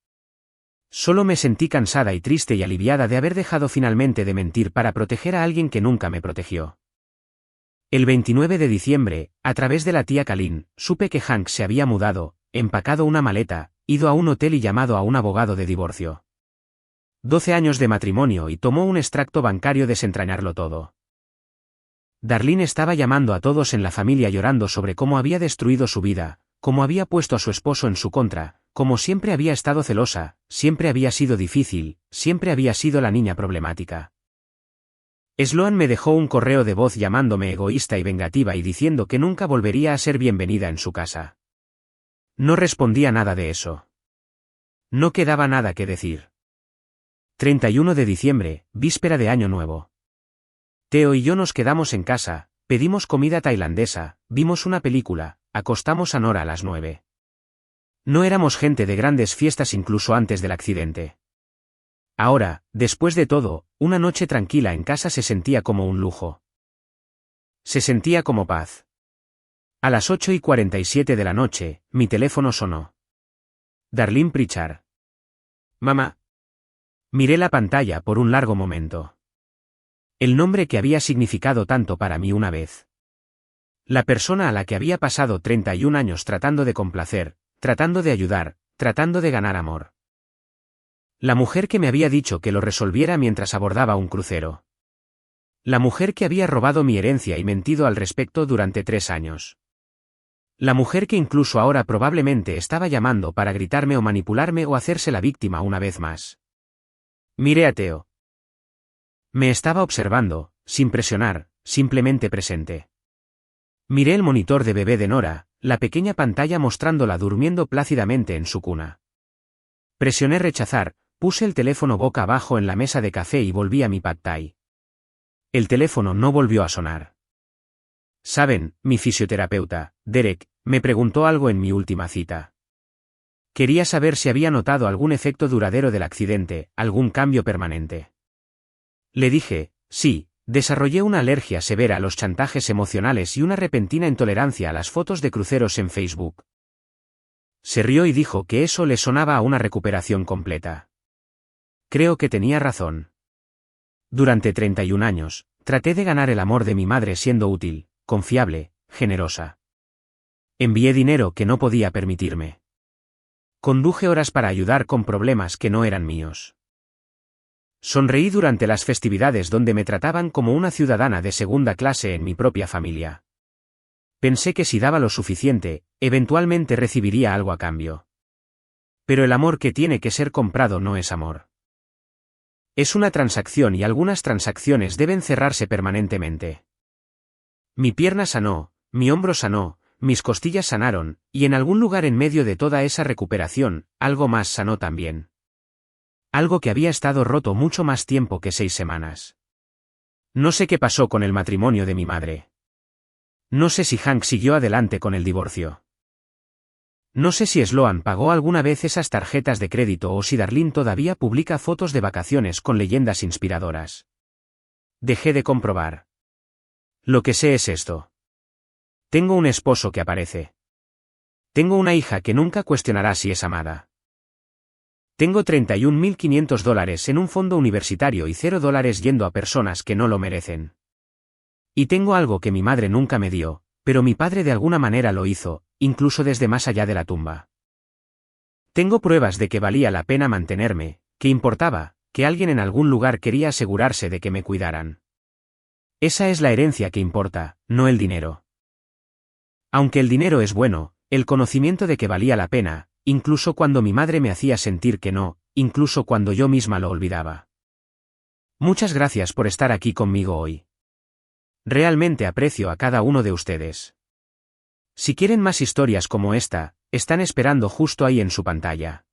Solo me sentí cansada y triste y aliviada de haber dejado finalmente de mentir para proteger a alguien que nunca me protegió. El 29 de diciembre, a través de la tía Kalin, supe que Hank se había mudado, empacado una maleta, ido a un hotel y llamado a un abogado de divorcio. 12 años de matrimonio y tomó un extracto bancario desentrañarlo todo. Darlene estaba llamando a todos en la familia llorando sobre cómo había destruido su vida, cómo había puesto a su esposo en su contra, cómo siempre había estado celosa, siempre había sido difícil, siempre había sido la niña problemática. Sloan me dejó un correo de voz llamándome egoísta y vengativa y diciendo que nunca volvería a ser bienvenida en su casa. No respondía nada de eso. No quedaba nada que decir. 31 de diciembre, víspera de Año Nuevo. Theo y yo nos quedamos en casa, pedimos comida tailandesa, vimos una película, acostamos a Nora a las 9. No éramos gente de grandes fiestas incluso antes del accidente. Ahora, después de todo, una noche tranquila en casa se sentía como un lujo. Se sentía como paz. A las 8:47 de la noche, mi teléfono sonó. Darlene Pritchard. Mamá. Miré la pantalla por un largo momento. El nombre que había significado tanto para mí una vez. La persona a la que había pasado 31 años tratando de complacer, tratando de ayudar, tratando de ganar amor. La mujer que me había dicho que lo resolviera mientras abordaba un crucero. La mujer que había robado mi herencia y mentido al respecto durante 3 años. La mujer que incluso ahora probablemente estaba llamando para gritarme o manipularme o hacerse la víctima una vez más. Miré a Theo. Me estaba observando, sin presionar, simplemente presente. Miré el monitor de bebé de Nora, la pequeña pantalla mostrándola durmiendo plácidamente en su cuna. Presioné rechazar, puse el teléfono boca abajo en la mesa de café y volví a mi pad thai. El teléfono no volvió a sonar. Saben, mi fisioterapeuta, Derek, me preguntó algo en mi última cita. Quería saber si había notado algún efecto duradero del accidente, algún cambio permanente. Le dije, sí, desarrollé una alergia severa a los chantajes emocionales y una repentina intolerancia a las fotos de cruceros en Facebook. Se rió y dijo que eso le sonaba a una recuperación completa. Creo que tenía razón. Durante 31 años, traté de ganar el amor de mi madre siendo útil, confiable, generosa. Envié dinero que no podía permitirme. Conduje horas para ayudar con problemas que no eran míos. Sonreí durante las festividades donde me trataban como una ciudadana de segunda clase en mi propia familia. Pensé que si daba lo suficiente, eventualmente recibiría algo a cambio. Pero el amor que tiene que ser comprado no es amor. Es una transacción y algunas transacciones deben cerrarse permanentemente. Mi pierna sanó, mi hombro sanó, mis costillas sanaron, y en algún lugar en medio de toda esa recuperación, algo más sanó también. Algo que había estado roto mucho más tiempo que 6 semanas. No sé qué pasó con el matrimonio de mi madre. No sé si Hank siguió adelante con el divorcio. No sé si Sloan pagó alguna vez esas tarjetas de crédito o si Darlene todavía publica fotos de vacaciones con leyendas inspiradoras. Dejé de comprobar. Lo que sé es esto. Tengo un esposo que aparece. Tengo una hija que nunca cuestionará si es amada. Tengo $31.500 en un fondo universitario y $0 yendo a personas que no lo merecen. Y tengo algo que mi madre nunca me dio, pero mi padre de alguna manera lo hizo, incluso desde más allá de la tumba. Tengo pruebas de que valía la pena mantenerme, que importaba, que alguien en algún lugar quería asegurarse de que me cuidaran. Esa es la herencia que importa, no el dinero. Aunque el dinero es bueno, el conocimiento de que valía la pena, incluso cuando mi madre me hacía sentir que no, incluso cuando yo misma lo olvidaba. Muchas gracias por estar aquí conmigo hoy. Realmente aprecio a cada uno de ustedes. Si quieren más historias como esta, están esperando justo ahí en su pantalla.